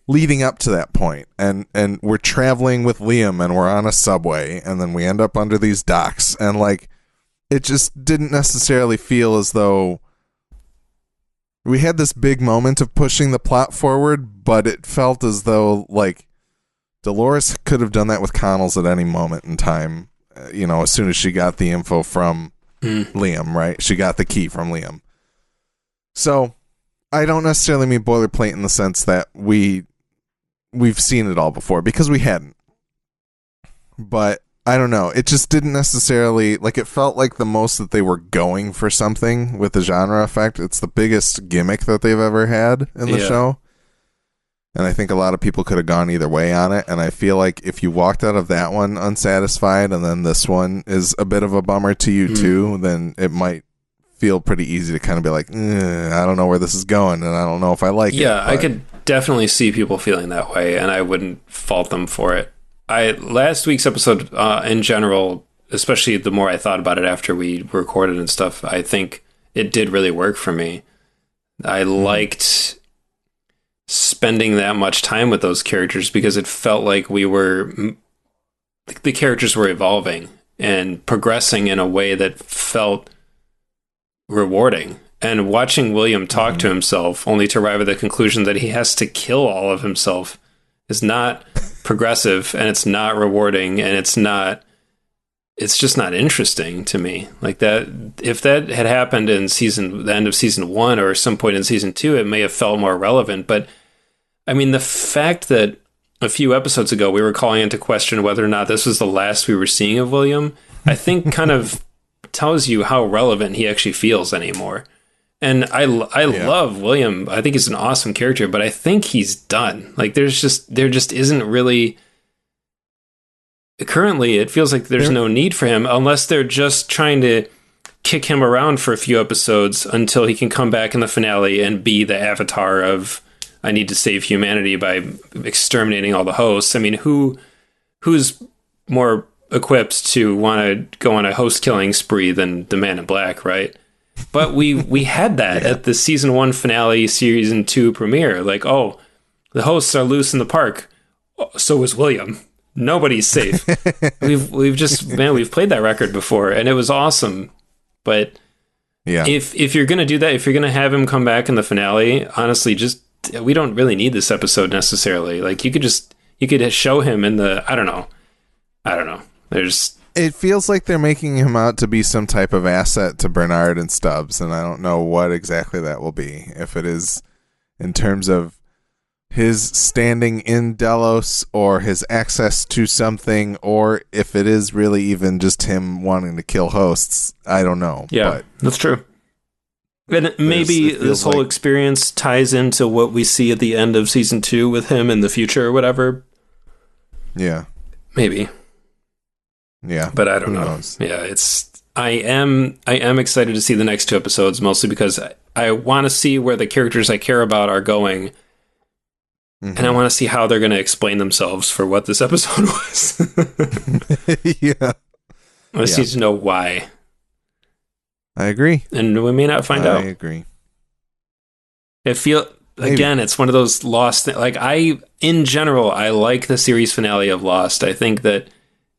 [SPEAKER 1] leading up to that point. And we're traveling with Liam and we're on a subway and then we end up under these docks. And like, it just didn't necessarily feel as though we had this big moment of pushing the plot forward, but it felt as though like Dolores could have done that with Connells at any moment in time, as soon as she got the info from Liam, right? She got the key from Liam. So I don't necessarily mean boilerplate in the sense that we've seen it all before, because we hadn't. But I don't know. It just didn't necessarily, like, it felt like the most that they were going for something with the genre effect. It's the biggest gimmick that they've ever had in the show. And I think a lot of people could have gone either way on it. And I feel like if you walked out of that one unsatisfied and then this one is a bit of a bummer to you too, then it might feel pretty easy to kind of be like, I don't know where this is going and I don't know if I like it.
[SPEAKER 2] Yeah, I could definitely see people feeling that way and I wouldn't fault them for it. Last week's episode, in general, especially the more I thought about it after we recorded and stuff, I think it did really work for me. I liked spending that much time with those characters because it felt like the characters were evolving and progressing in a way that felt rewarding. And watching William talk to himself only to arrive at the conclusion that he has to kill all of himself is not progressive and it's not rewarding and it's just not interesting to me. Like that, if that had happened in the end of season 1 or some point in season 2, it may have felt more relevant. But I mean, the fact that a few episodes ago we were calling into question whether or not this was the last we were seeing of William, I think kind of tells you how relevant he actually feels anymore. And I love William. I think he's an awesome character, but I think he's done. Like there just isn't really, currently it feels like there's no need for him unless they're just trying to kick him around for a few episodes until he can come back in the finale and be the avatar of, I need to save humanity by exterminating all the hosts. I mean, who's more equipped to want to go on a host killing spree than the Man in Black, right? But we had that at the season 1 finale, season 2 premiere. Like, oh, the hosts are loose in the park. So is William. Nobody's safe. we've played that record before, and it was awesome. But if you're gonna do that, if you're gonna have him come back in the finale, honestly, we don't really need this episode necessarily. Like you could show him in the I don't know.
[SPEAKER 1] It feels like they're making him out to be some type of asset to Bernard and Stubbs, and I don't know what exactly that will be. If it is in terms of his standing in Delos or his access to something, or if it is really even just him wanting to kill hosts, I don't know.
[SPEAKER 2] Yeah,
[SPEAKER 1] but
[SPEAKER 2] that's true. And maybe this whole experience ties into what we see at the end of season 2 with him in the future or whatever.
[SPEAKER 1] Yeah.
[SPEAKER 2] Maybe.
[SPEAKER 1] Yeah,
[SPEAKER 2] but I don't know.
[SPEAKER 1] Knows?
[SPEAKER 2] Yeah, I am excited to see the next 2 episodes, mostly because I want to see where the characters I care about are going, and I want to see how they're going to explain themselves for what this episode was.
[SPEAKER 1] Yeah,
[SPEAKER 2] I just need to know why.
[SPEAKER 1] I agree,
[SPEAKER 2] and we may not find out.
[SPEAKER 1] I agree.
[SPEAKER 2] Again, it's one of those Lost. In general, I like the series finale of Lost. I think that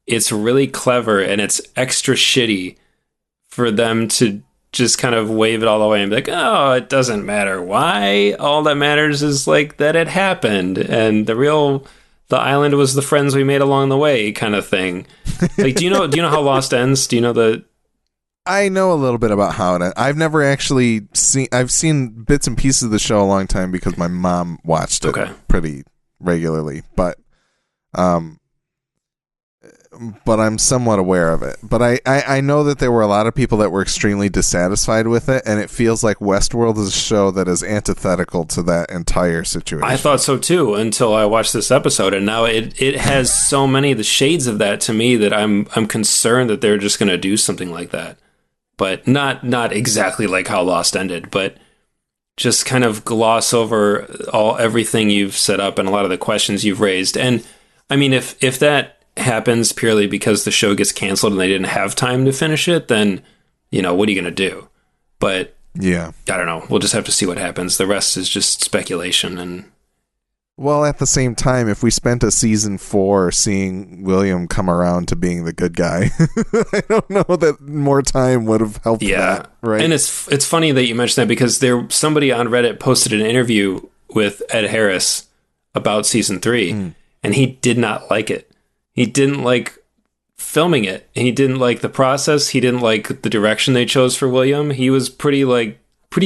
[SPEAKER 2] it's really clever and it's extra shitty for them to just kind of wave it all away and be like, oh, it doesn't matter why. All that matters is like that it happened and the island was the friends we made along the way kind of thing. Like, do you know how Lost ends? Do you know
[SPEAKER 1] I know a little bit about how it ends. I've never actually I've seen bits and pieces of the show a long time because my mom watched it pretty regularly, but I'm somewhat aware of it. But I know that there were a lot of people that were extremely dissatisfied with it, and it feels like Westworld is a show that is antithetical to that entire situation.
[SPEAKER 2] I thought so too until I watched this episode, and now it has so many of the shades of that to me that I'm concerned that they're just going to do something like that. But not exactly like how Lost ended, but just kind of gloss over everything you've set up and a lot of the questions you've raised. And I mean, if that happens purely because the show gets canceled and they didn't have time to finish it, then what are you going to do? But
[SPEAKER 1] Yeah.
[SPEAKER 2] I don't know. We'll just have to see what happens. The rest is just speculation. And
[SPEAKER 1] well, at the same time, if we spent a season 4 seeing William come around to being the good guy, I don't know that more time would have helped that, right?
[SPEAKER 2] And it's funny that you mentioned that, because somebody on Reddit posted an interview with Ed Harris about season 3, and he did not like it. He didn't like filming it. He didn't like the process. He didn't like the direction they chose for William. He was pretty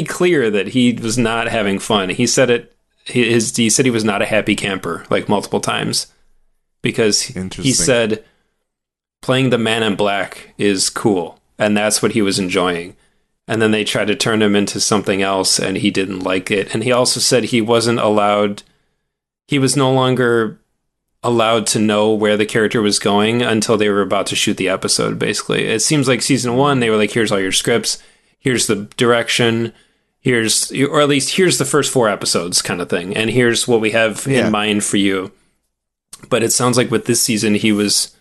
[SPEAKER 2] clear that he was not having fun. He said it. He said he was not a happy camper, like, multiple times, because he said playing the Man in Black is cool, and that's what he was enjoying. And then they tried to turn him into something else, and he didn't like it. And he also said he was no longer allowed to know where the character was going until they were about to shoot the episode, basically. It seems like season 1, they were like, here's all your scripts, here's the direction, here's the first 4 episodes kind of thing, and here's what we have in mind for you. But it sounds like with this season, he was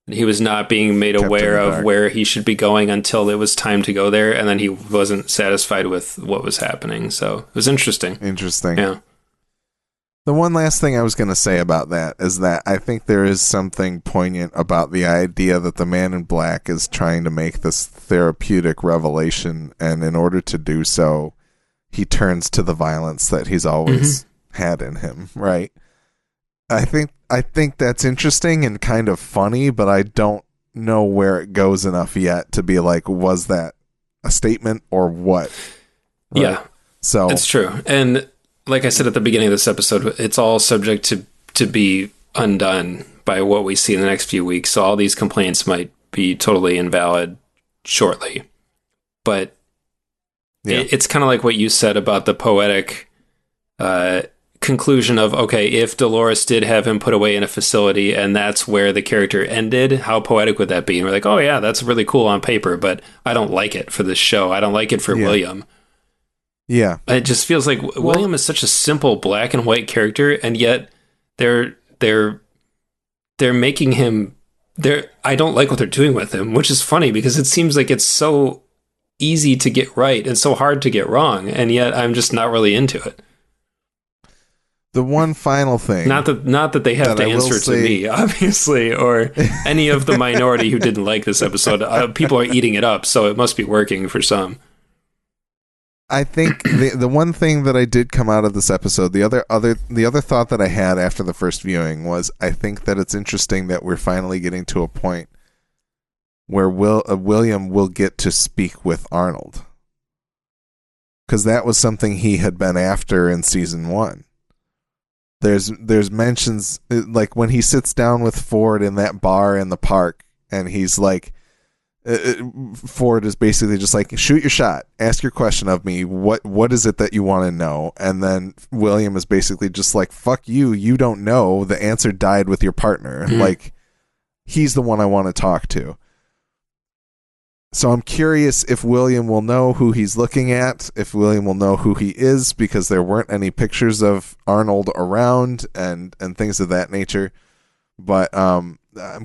[SPEAKER 2] not being made aware of where he should be going until it was time to go there, and then he wasn't satisfied with what was happening. So it was interesting. Yeah.
[SPEAKER 1] The one last thing I was going to say about that is that I think there is something poignant about the idea that the Man in Black is trying to make this therapeutic revelation, and in order to do so, he turns to the violence that he's always had in him, right? I think that's interesting and kind of funny, but I don't know where it goes enough yet to be like, was that a statement or what? Right? Yeah. So
[SPEAKER 2] it's true. And like I said at the beginning of this episode, it's all subject to be undone by what we see in the next few weeks. So all these complaints might be totally invalid shortly. But it's kind of like what you said about the poetic conclusion of, okay, if Dolores did have him put away in a facility and that's where the character ended, how poetic would that be? And we're like, oh yeah, that's really cool on paper, but I don't like it for this show. I don't like it for William.
[SPEAKER 1] Yeah.
[SPEAKER 2] It just feels like William is such a simple black and white character, and yet they're making him I don't like what they're doing with him, which is funny because it seems like it's so easy to get right and so hard to get wrong, and yet I'm just not really into it.
[SPEAKER 1] The one final thing,
[SPEAKER 2] not that they have to answer to me, obviously, or any of the minority who didn't like this episode. People are eating it up, so it must be working for some.
[SPEAKER 1] I think the one thing that I did come out of this episode, the other thought that I had after the first viewing was, I think that it's interesting that we're finally getting to a point where William will get to speak with Arnold, because that was something he had been after in season 1. There's mentions, like when he sits down with Ford in that bar in the park, and he's like, Ford is basically just like, shoot your shot, ask your question of me, what is it that you want to know? And then William is basically just like, fuck you don't know, the answer died with your partner. Like, he's the one I want to talk to. So I'm curious if William will know who he's looking at, if William will know who he is, because there weren't any pictures of Arnold around and things of that nature. But I'm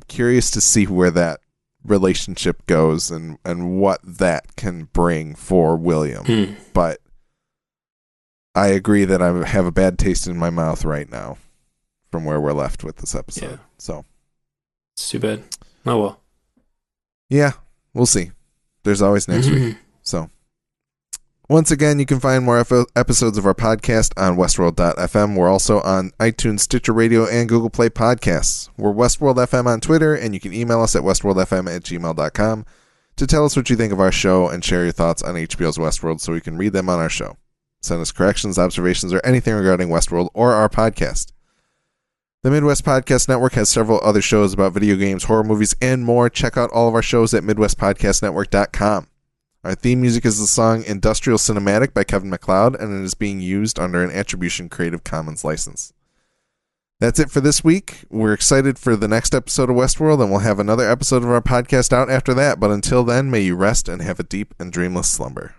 [SPEAKER 1] curious to see where that relationship goes and what that can bring for William. But I agree that I have a bad taste in my mouth right now from where we're left with this episode. Yeah. So
[SPEAKER 2] it's too bad. Oh well.
[SPEAKER 1] Yeah, we'll see. There's always next week. So once again, you can find more episodes of our podcast on westworld.fm. We're also on iTunes, Stitcher Radio, and Google Play Podcasts. We're Westworld FM on Twitter, and you can email us at westworldfm@gmail.com to tell us what you think of our show and share your thoughts on HBO's Westworld so we can read them on our show. Send us corrections, observations, or anything regarding Westworld or our podcast. The Midwest Podcast Network has several other shows about video games, horror movies, and more. Check out all of our shows at midwestpodcastnetwork.com. Our theme music is the song Industrial Cinematic by Kevin MacLeod, and it is being used under an Attribution Creative Commons license. That's it for this week. We're excited for the next episode of Westworld, and we'll have another episode of our podcast out after that. But until then, may you rest and have a deep and dreamless slumber.